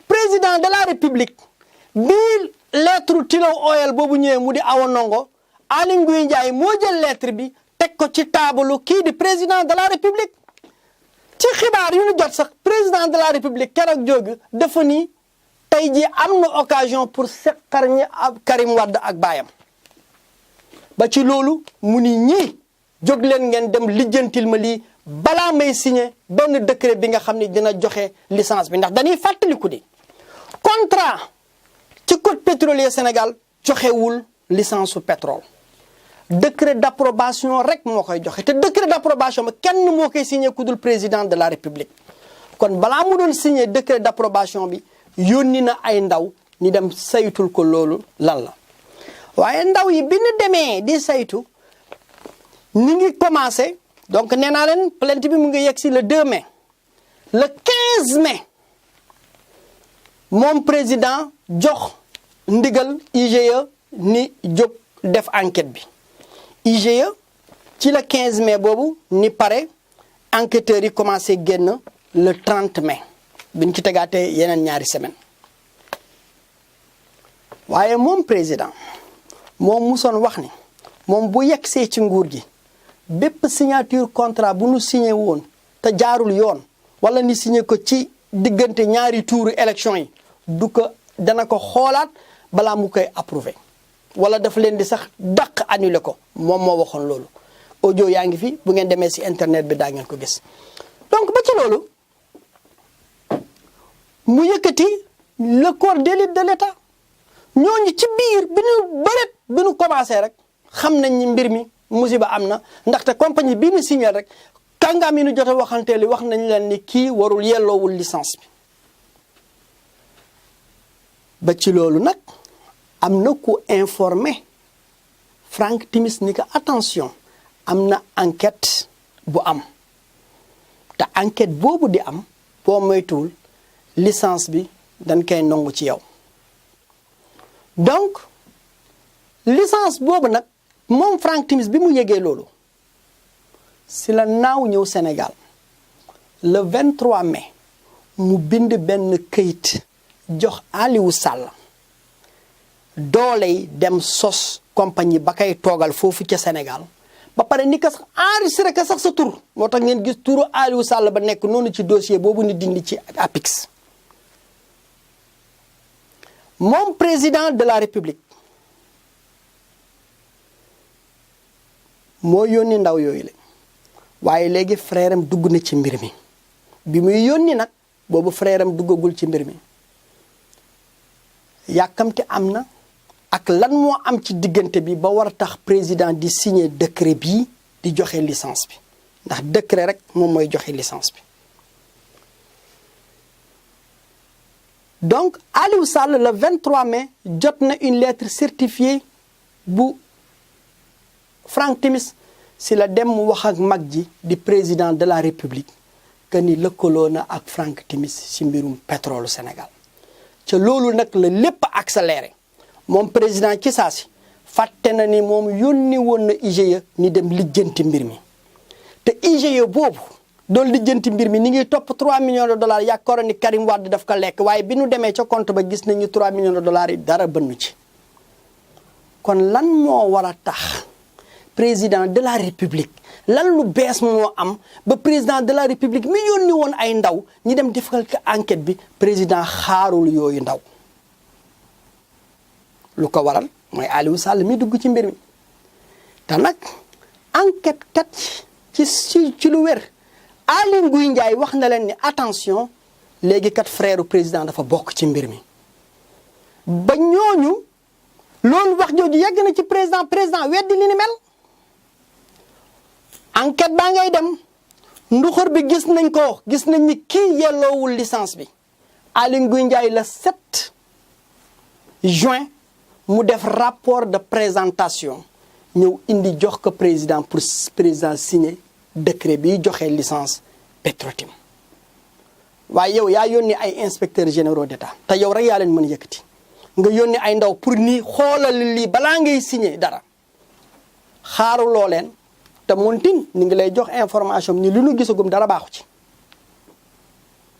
président de la république bii lettre Tullow Oil boobu ñëwee mu di Awa Ndongo Aly Ngouille Ndiaye moo jël lettre bi teg ko ci taabalu kii di président de la république ci xibaar yu ñu jot sax président de la république keroog jóg dafa ni tey jii am na occasion pour seqar ñi ab Karim Wade ak baayam ba ci loolu mu ni ñii jóg leen ngeen dem lijjantil ma lii balaa may signé benn décret bi nga xam ne dina joxe licence bi ndax dañuy fàttaliku di contrat ci code pétrolier Sénégal joxewul licence su pétrole décret d'approbation rek moo koy joxe te décret d'approbation ba kenn moo koy signé ku dul président de la république kon balaa mu doon signé décret d'approbation bi yónni na ay ndaw ni dem saytul ko loolu lan la waaye ndaw yi bi ñu demee di saytu ni ngi commencé donc nee naa leen plainte bi mu ngi yegg si le 2 mai le 15 mai moom président jox ndigal IGE ni jóg def enquête bi IGE ci le 15 mai boobu ni pare enquêteurs yi commencé génn le 30 mai biñ ci tegaatee yeneen ñaari semaine waaye moom président moom musoon wax ni moom bu yegsee ci nguur gi bépp signature contrat bu nu signé woon te jaarul yoon wala ni signé ko ci diggante ñaari tuuru élection yi du ko dana ko xoolaat balaa mu koy approuvé wala dafa leen di sax dàq annulé ko moom moo waxoon loolu audio yaa ngi fi bu ngeen demee si internet bi daa ngeen ko gis donc ba ci loolu mu yëkkati le corps d'élite de l'État ñooñu ci biir bi ñu commencé rek xam nañ ni mbir mi musiba am na ndaxte compagnie bii ñu signé rek kàngaam yi ñu jot a waxanteel wax nañ leen ni kii warul yelloowul licence bi ba ci loolu nag am na ku informé Frank Timis ni que attention am na enquête bu am te enquête boobu di am boo moytuwul licence bi dañ koy nangu ci yow donc licence boobu nag moom Frank Timis bi mu yëgee loolu si la naaw ñëw Sénégal le 23 mai mu bind benn këyit jox Aliou Sall dooley dem sos compagnie ba kay toogal foofu ca Sénégal ba pare ni ko sax enregistré ka sax sa tur moo tax ngeen gis turu Aliou Sall ba nekk noonu ci dossier boobu ni dindi ci APIX moom président de la République moo yónni ndaw yooyu la waaye léegi frère am dugg na ci mbir mi bi muy yónni nag boobu frère am duggagul ci mbir mi yàkkamte am na ak lan moo am ci diggante bi ba war a tax président di signer décret bii di joxe licence bi ndax décret rek moom mooy joxe licence bi donc Aliou Sall le 23 mai jot na une lettre certifiée bu Frank Timis si la dem mu wax ak mag ji di président de la République que que ni lëkkaloo na ak Frank Timis ci mbirum pétrole Sénégal ca loolu nag la lépp accéléré moom président ci saa si fàtte na ni moom yónni woon na IGE ni dem lijjanti mbir mi te IGE boobu doon lijjanti mbir mi ni ngi topp 3 millions de dollars yaakaaroon ni Karim Wade daf ko lekk waaye bi nu demee ca compte ba gis nañu 3 millions de dollars yi dara bënnu ci kon lan moo war a tax président de la république lan lu bees moo am ba président de la république mi yónni woon ay ndaw ñi dem defal ko enquête bi président xaarul yooyu ndaw lu ko waral mooy Aliou Sall mi dugg ci mbir mi te nag enquête kat ci lu wér Aly Ngouille Ndiaye wax na leen ni attention léegi kat frère président dafa bokk ci mbir mi ba ñooñu loolu wax jooju yegg na ci président weddi li ni mel enquête baa ngay dem nduxur bi gis nañ ni kii yelloowul licence bi Aly Ngouille Ndiaye le 7 juin mu def rapport de présentation ñëw indi jox ko président pour président signer décret bi joxe licence Petro-Tim waaye yow yaa yónni ay inspecteurs généraux d'État te yow rek yaa leen mën yëkkati nga yónni ay ndaw pour ni xoolal lii balaa ngay signer dara xaaruloo leen te montin ni ngi lay jox information ni lu nu gisagum dara baaxu ci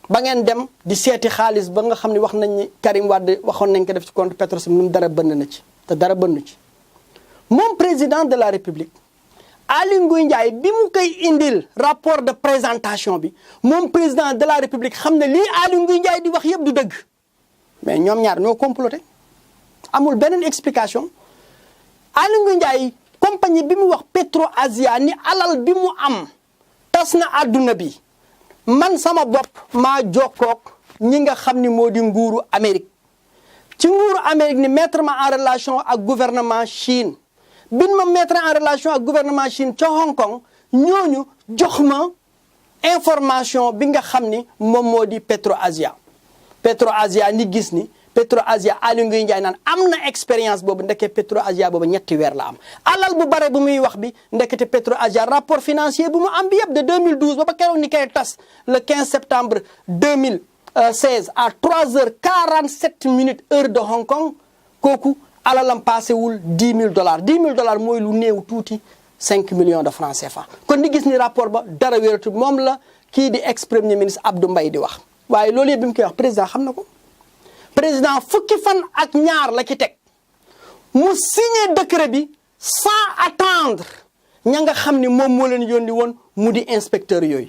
ba ngeen dem di seeti xaalis ba nga xam ne wax nañ ni Karim Wade waxoon nañ ko def ci compte Petrosen nu dara bënn na ci te dara bënn ci moom président de la république Aly Ngouille Ndiaye bi mu koy indil rapport de présentation bi moom président de la république xam ne lii Aly Ngouille Ndiaye di wax yëpp du dëgg mais ñoom ñaar ñoo comploté amul beneen explication Aly Ngouille Ndiaye compagnie bi mu wax Petro Asia ni alal bi mu am tas na àdduna bi man sama bopp maa jokkook ñi nga xam ni moo di nguuru Amérique ci nguuru Amérique ni mettre ma en relation ak gouvernement Chine bin ma mettre en relation ak gouvernement Chine ca Hong Kong ñooñu jox ma information bi nga xam ni moom moo di Petro Asia ni gis ni Petro Asia Aly Ngouille Ndiaye naan am na expérience boobu ndeke Petro Asia boobu 3 weer la am alal bu bare bu muy wax bi ndekete Petro Asia rapport financier bu mu am bi yëpp de 2012 ba keroog ni koy tas le 15 septembre 2016 à 3h47 heure de Hong Kong kooku alalam passé wul $10 000 $10 000 mooy lu néew tuuti 5 millions de francs CFA kon di gis ni rapport ba dara wératu moom la kii di ex premier ministre Abdou Mbaye di wax waaye loolu yëpp bi mu koy wax président xam na ko président fukki fan ak ñaar la ci teg mu signé décret bi sans attendre ña nga xam ni moom moo leen yónni woon mu di inspecteur yooyu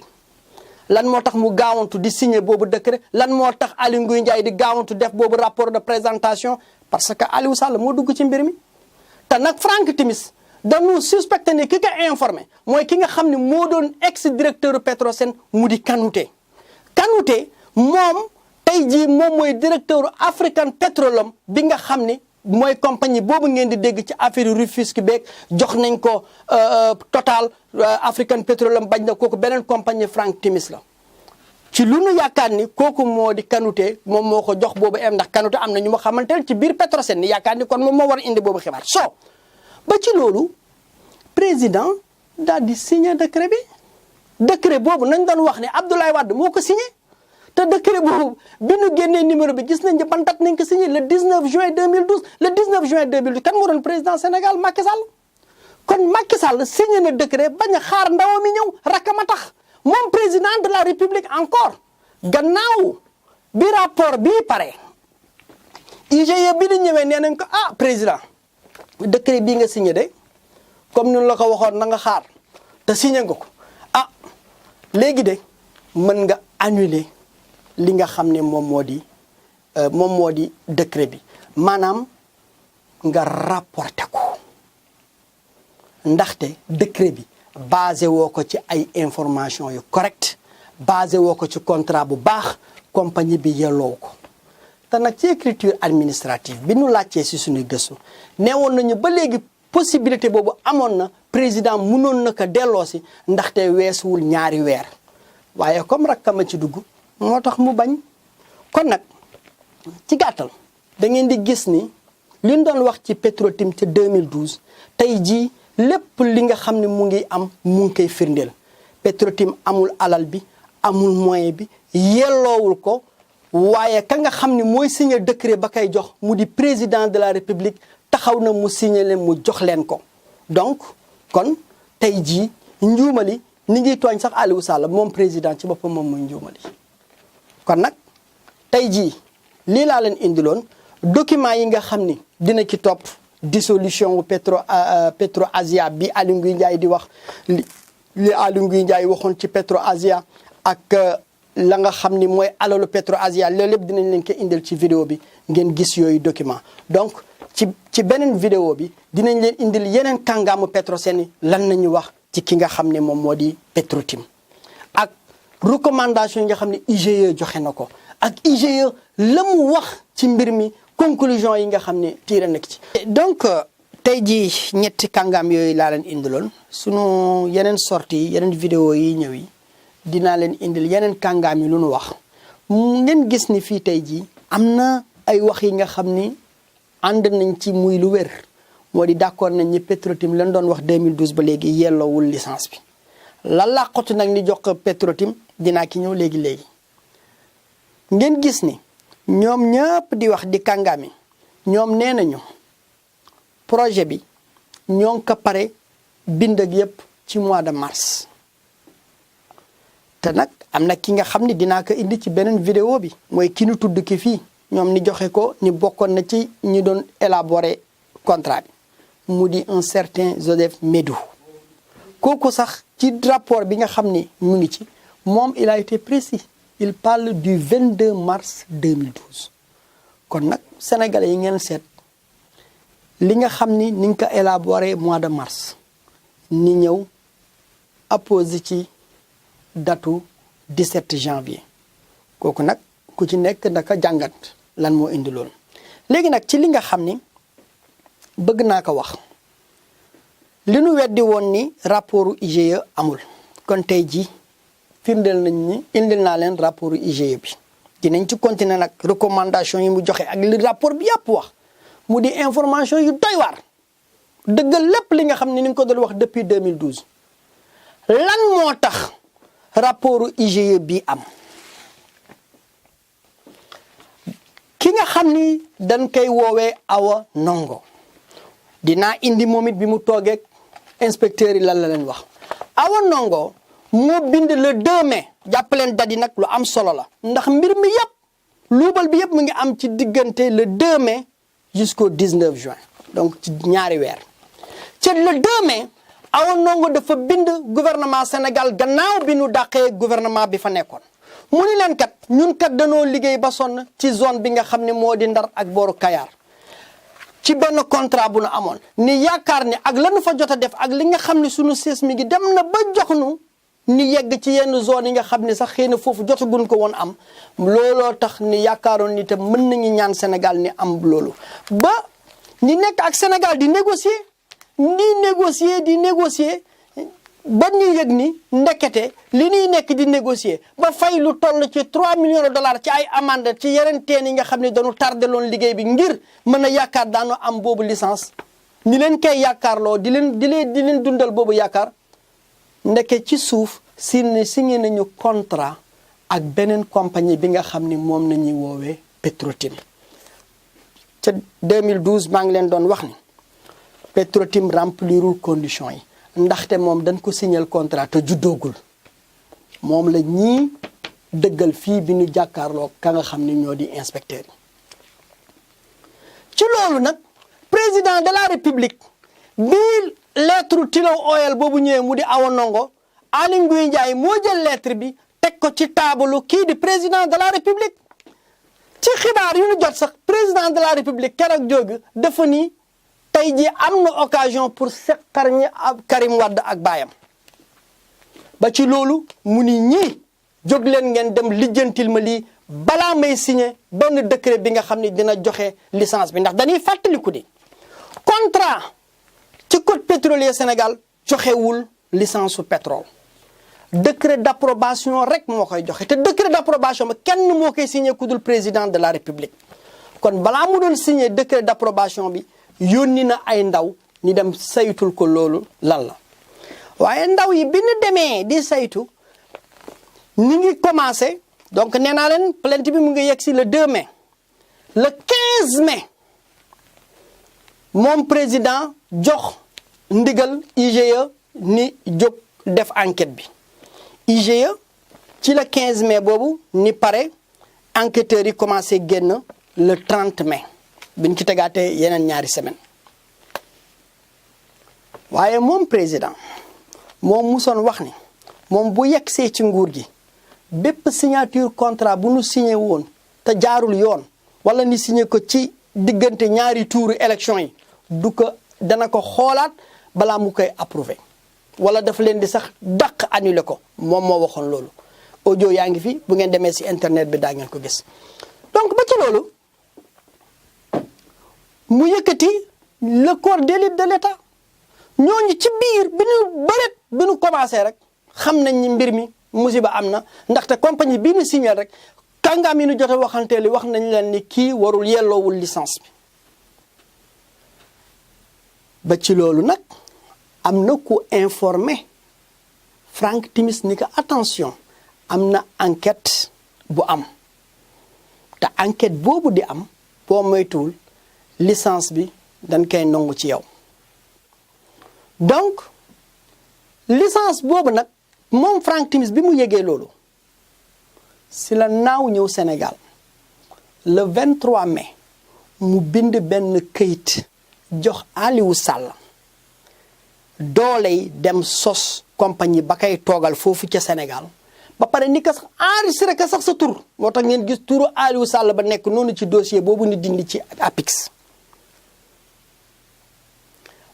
lan moo tax mu gaawantu di signé boobu décret lan moo tax Aly Ngouille Ndiaye di gaawantu def boobu rapport de présentation parce que Aliou Sall moo dugg ci mbir mi te nag Frank Timis dañu suspecté ne ki ko informé mooy ki nga xam ne moo doon ex directeur Petrosen mu di Kanouté moom tey jii moom mooy directeur African Petroleum bi nga xam ne mooy compagnie boobu ngeen di dégg ci affaire Rufisque beeg jox nañ ko Total African Petroleum bañ na kooku beneen compagnie Frank Timis la ci lu nu yaakaar ni kooku moo di Kanouté moom moo ko jox boobu ndax Kanouté am na ñu ma xamanteel ci biir Petrosen ni yaakaar ni kon moom moo war a indi boobu xibaar ba ci loolu président daal di signé décret boobu nañ doon wax ne Abdoulaye Wade moo ko signé te décret boobu bi nu génnee numéro bi gis nañ ne ban date nañ ko signé le 19 juin 2012 le 19 juin 2012 kan moo doon président Sénégal Macky Sall kon Macky Sall signé na décret bañ a xaar ndaw mi ñëw rakama tax moom président de la République encore gannaaw bi rapport bii pare IGE bi di ñëwee nee nañ ko président décret bii nga signé de comme ñun la ko waxoon na nga xaar te signé nga ko léegi de mën nga annuler li nga xam ne moom moo di décret bi maanaam nga rapporté ko ndaxte décret bi basé woo ko ci ay information yu correct basé woo ko ci contrat bu baax compagnie bi yelloo ko te nag ci écriture administrative bi nu laajtee si suñuy gëstu neewoon nañu ba léegi possibilité boobu amoon na président mënoon na ko delloo si ndaxte weesuwul 2 weer waaye comme rakkama ci dugg moo tax mu bañ kon nag ci gàttal da ngeen di gis ni li ñu doon wax ci Petro-Tim ca 2012 tey jii lépp li nga xam ne mu ngi am mu ngi koy firndeel Petro-Tim amul alal bi amul moyen bi yelloowul ko waaye ka nga xam ni mooy signé décret ba koy jox mu di président de la république taxaw na mu signé leen mu jox leen ko donc kon tey jii njuumali ni ngi tooñ sax Aliou Sall moom président ci boppam moom mooy njuumali kon nag tey jii lii laa leen indiloon document yi nga xam ni dina ci topp dissolution wu Petro Asia bi Aly Ngouille Ndiaye di wax li Aly Ngouille Ndiaye waxoon ci Petro Asia ak la nga xam ni mooy alalu Petro Asia loolu lépp dinañ leen ko indil ci vidéo bi ngeen gis yooyu document donc ci beneen vidéo bi dinañ leen indil yeneen kàngaamu Petrosen yi lan nañu wax ci ki nga xam ne moom moo di Petro-Tim ak recommandation yi nga xam ne IGE joxe na ko ak IGE la mu wax ci mbir mi conclusion yi nga xam ne tiire na ci. donc tey jii ñetti kàngaam yooyu laa leen indiloon sunu yeneen sortie yeneen vidéo yi ñëw yi dinaa leen indil yeneen kàngaam yi lu nu wax ngeen gis ni fii tey jii am na ay wax yi nga xam ni ànd nañ ci muy lu wér moo di d'accord nañ ni Petro-Tim lañ doon wax 2012 ba léegi yelloowul licence bi la làqatu nag ni jox ko Petro-Tim dinaa ki ñëw léegi ngeen gis ni ñoom ñëpp di wax di kàngaami ñoom nee nañu projet bi ñoo ngi ko pare bind ak yëpp ci mois de mars te nag am na ki nga xam ni dinaa ko indi ci beneen vidéo bi mooy ki nu tudd ki fii ñoom ni joxe ko ni bokkoon na ci ñi doon élaborer contrat bi mu di un certain Joseph Médou kooku sax ci rapport bi nga xam ni mu ngi ci moom il a été précis il parle du 22 mars 2012 kon nag sénégalais yi ngeen seet li nga xam ni ni nga ko élaboré mois de mars ni ñëw apposé ci datu 17 janvier kooku nag ku ci nekk naka jàngat lan moo indi loolu léegi nag ci li nga xam ni bëgg naa ko wax li nu weddi woon ni rapportu IGE amul kon tey jii firndeel nañ ni indil naa leen rapport IGE bi dinañ ci continuer nag recommandation yi mu joxe ak li rapport bi yàpp wax mu di information yu doy waar dëggal lépp li nga xam ne ni nga ko doon wax depuis 2012 lan moo tax rapport IGE bi am ki nga xam ni dañ koy woowee Awa Ndongo dinaa indi moom it bi mu toogeeg inspecteur yi lan la leen wax Awa Ndongo moo bind le 2 mai jàppaleen dadi nag lu am solo la ndax mbir mi yëpp luubal bi yëpp mu ngi am ci diggante le 2 mai jusqu'au 19 juin donc ci ñaari weer ci le 2 mai Awa Ndongo dafa bind gouvernement Sénégal gannaaw bi nu dàqee gouvernement bi fa nekkoon mu ni leen kat ñun kat danoo liggéey ba sonn ci zone bi nga xam ne moo di Ndar ak booru Kayar ci benn contrat bu nu amoon ni yaakaar ni ak lanu fa jot a def ak li nga xam ne sunu sees mi ngi dem na ba jox nu ni yegg ci yenn zone yi nga xam ne sax xëy na foofu jotaguñ ko woon am looloo tax ni yaakaaroon ni te mën nañu ñaan Sénégal ni am loolu ba ñi nekk ak Sénégal di négocier ba ñu yëg ni ndekete li ñuy nekk di négocier ba fay lu toll ci 3 millions de dollars ci ay amende ci yeneen teen yi nga xam ne dañu tardé loon liggéey bi ngir mën a yaakaar daanu am boobu licence ni leen koy yaakaarloo di leen dundal boobu yaakaar ndeke ci suuf signé nañu contrat ak beneen compagnie bi nga xam ni moom nañuy woowee Petro-Tim ca 2012 maa ngi leen doon wax ni Petro-Tim remplirul conditions yi ndaxte moom dañ ko signer contrat te juddoogul moom la ñii dëggal fii bi ñu jàkkaarloo ka nga xam ni ñoo di inspecteurs yi ci loolu nag président de la république bi lettre Tullow Oil boobu ñëwee mu di Awa Ndongo Aly Ngouille Ndiaye moo jël lettre bi teg ko ci taabalu kii di président de la république ci xibaar yu ñu jot sax président de la république keroog jóge dafa ni tey jii am na occasion pour seqar ñi ab Karim Wade ak baayam ba ci loolu mu ni ñii jóg leen ngeen dem lijjantil ma lii balaa may signé benn décret bi nga xam ne dina joxe licence bi ndax dañuy fàttaliku di contrat ci code pétrolier Sénégal joxewul licence su pétrole décret d'approbation rek moo koy joxe te décret d'approbation ba kenn moo koy signé ku dul président de la république kon balaa mu doon signé décret d'approbation bi yónni na ay ndaw ni dem saytul ko loolu lan la waaye ndaw yi bi ñu demee di saytu ñi ngi commencé donc nee naa leen plainte bi mu ngi yegg si le 2 mai le 15 mai moom président jox ndigal IGE ni jóg def enquête bi IGE ci le 15 mai boobu ni pare enquêteurs yi commencé génn le 30 mai biñ ci tegaatee yeneen ñaari semaine waaye moom président moom musoon wax ni moom bu yegsee ci nguur gi bépp signature contrat bu nu signé woon te jaarul yoon wala ni signé ko ci diggante ñaari tuuru élection yi du ko dana ko xoolaat balaa mu koy approuvé wala daf leen di sax dàq annulé ko moom moo waxoon loolu audio yaa ngi fi bu ngeen demee si internet bi daa ngeen ko gis donc ba ci loolu mu yëkkati le corps d'élite de l'État ñooñu ci biir bi nu commencé rek xam nañ ni mbir mi musiba am na ndaxte compagnie bii nu signé rek kàngaam yi nu jot a waxanteel wax nañ leen ni kii warul yelloowul licence bi ba ci loolu nag am na ku informé Frank Timis ni que attention am na enquête bu am te enquête boobu di am boo moytuwul licence bi dañ koy nangu ci yow donc licence boobu nag moom Frank Timis bi mu yëgee loolu si la naaw ñëw Sénégal le 23 mai mu bind benn këyit jox Aliou Sall dooley dem sos compagnie ba kay toogal foofu ca Sénégal ba pare ni ko sax enregistré ko sax sa tur moo tax ngeen gis turu Aliou Sall ba nekk noonu ci dossier boobu ni dindi ci APIX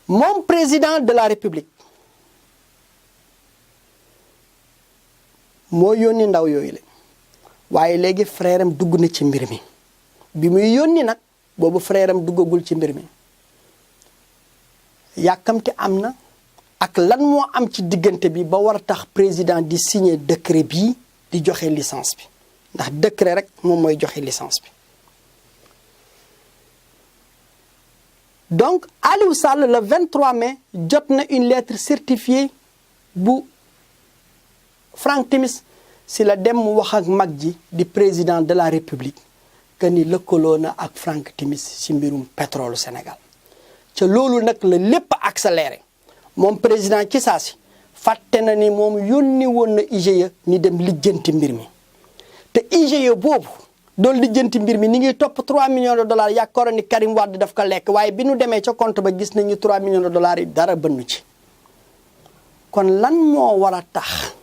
moom président de la République moo yónni ndaw yooyu la waaye léegi frère am dugg na ci mbir mi bi muy yónni nag boobu frère am duggagul ci mbir mi yàkkamte am na ak lan moo am ci diggante bi ba war a tax président di signer décret bii di joxe licence bi ndax décret rek moom mooy joxe licence bi donc Aliou Sall le 23 mai jot na une lettre certifiée bu Frank Timis si la dem mu wax ak mag ji di président de la République que ni lëkkaloo na ak Frank Timis si mbirum pétrole Sénégal ca loolu nag la lépp accéléré moom président ci saa si fàtte na ni moom yónni woon na IGE ni dem lijjanti mbir mi te IGE boobu doon lijjanti mbir mi ni ngi topp 3 millions de dollars yaakaar ni Karim Wade daf ko lekk waaye bi nu demee ca compte ba gis nañu 3 millions de dollars yi dara bënnu ci kon lan moo war a tax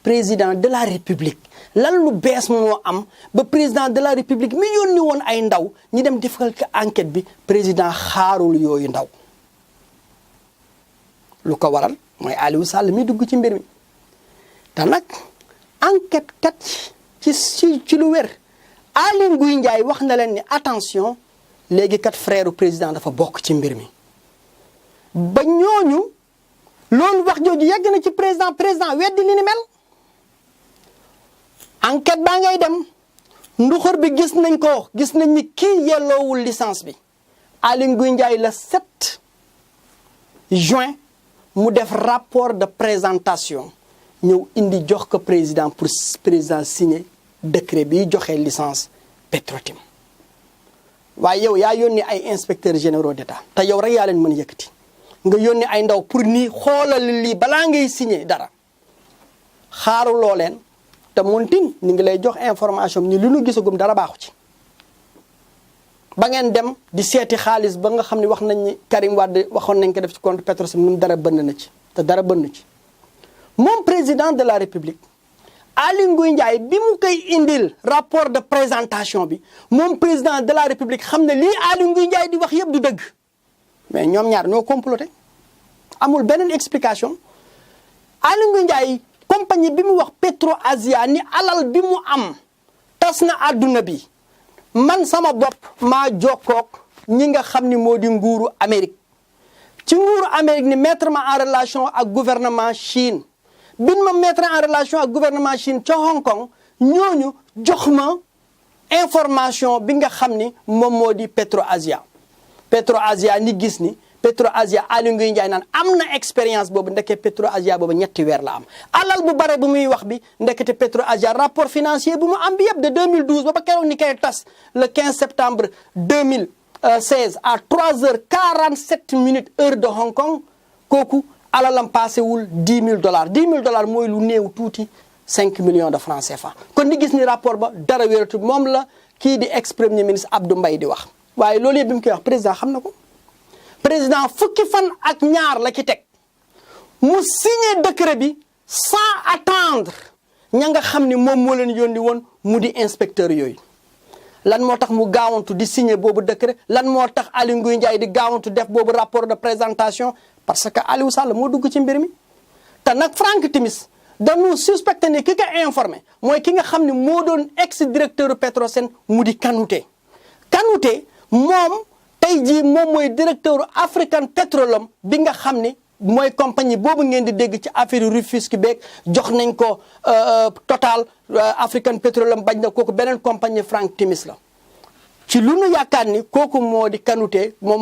président de la République lan lu bees moo am ba président de la République mi yónni woon ay ndaw ñi dem defal ko enquête bi président xaarul yooyu ndaw lu ko waral mooy Aliou Sall mi dugg ci mbir mi te nag enquête kat ci lu wér Aly Ngouille Ndiaye wax na leen ni attention léegi kat frère président dafa bokk ci mbir mi ba ñooñu loolu wax jooju yegg na ci président weddi li ni mel enquête baa ngay dem nduxur bi gis nañ ni kii yelloowul licence bi Aly Ngouille Ndiaye le 7 juin mu def rapport de présentation ñëw indi jox ko président pour président signer décret bi joxe licence Petro-Tim waaye yow yaa yónni ay inspecteurs généraux d'État te yow rek yaa leen mën a yëkkati nga yónni ay ndaw pour ni xoolal lii balaa ngay signer dara xaaruloo leen te montin ni ngi lay jox information ni lu nu gisagum dara baaxu ci ba ngeen dem di seeti xaalis ba nga xam ne wax nañ ni Karim Wade waxoon nañ ko def ci compte Petro-Tim nu dara bënn na ci te dara bënn ci moom président de la République Aly Ngouille Ndiaye bi mu koy indil rapport de présentation bi moom président de la République xam ne lii Aly Ngouille Ndiaye di wax yëpp du dëgg mais ñoom ñaar ñoo comploté amul beneen explication Aly Ngouille Ndiaye compagnie bi mu wax Petro Asia ni alal bi mu am tas na àdduna bi man sama bopp maa jokkook ñi nga xam ni moo di nguuru Amérique ci nguuru Amérique ni mettre ma en relation ak gouvernement Chine bin ma mettre en relation ak gouvernement Chine ca Hong Kong ñooñu jox ma information bi nga xam ni moom moo di Petro Asia ni gis ni Petro Asia Aly Ngouille Ndiaye naan am na expérience boobu ndeke Petro Asia boobu ñetti weer la am alal bu bare bu muy wax bi ndekete Petro Asia rapport financier bu mu am bi yëpp de 2012 ba keroog ni koy tas le 15 septembre 2016 à 3h47 heure de Hong Kong kooku alalam passé wul $10 000 $10 000 mooy lu néew tuuti 5 millions de francs CFA kon di gis ni rapport ba dara wératu moom la kii di ex premier ministre Abdou Mbaye di wax waaye loolu yëpp bi mu koy wax président xam na ko président fukki fan ak ñaar la ci teg mu signé décret bi sans attendre ña nga xam ni moom moo leen yónni woon mu di inspecteur yooyu lan moo tax mu gaawantu di signé boobu décret lan moo tax Aly Ngouille Ndiaye di gaawantu def boobu rapport de présentation parce que Aliou Sall moo dugg ci mbir mi te nag Frank Timis dañu suspecté ne ki ko informé mooy ki nga xam ne moo doon ex directeur Petrosen mu di Kanouté Kanouté moom tey jii moom mooy directeur African Petroleum bi nga xam ne mooy compagnie boobu ngeen di dégg ci affaire Rufisque beeg jox nañ ko Total African Petroleum bañ na kooku beneen compagnie Frank Timis la ci lu nu yaakaar ni kooku moo di Kanouté moom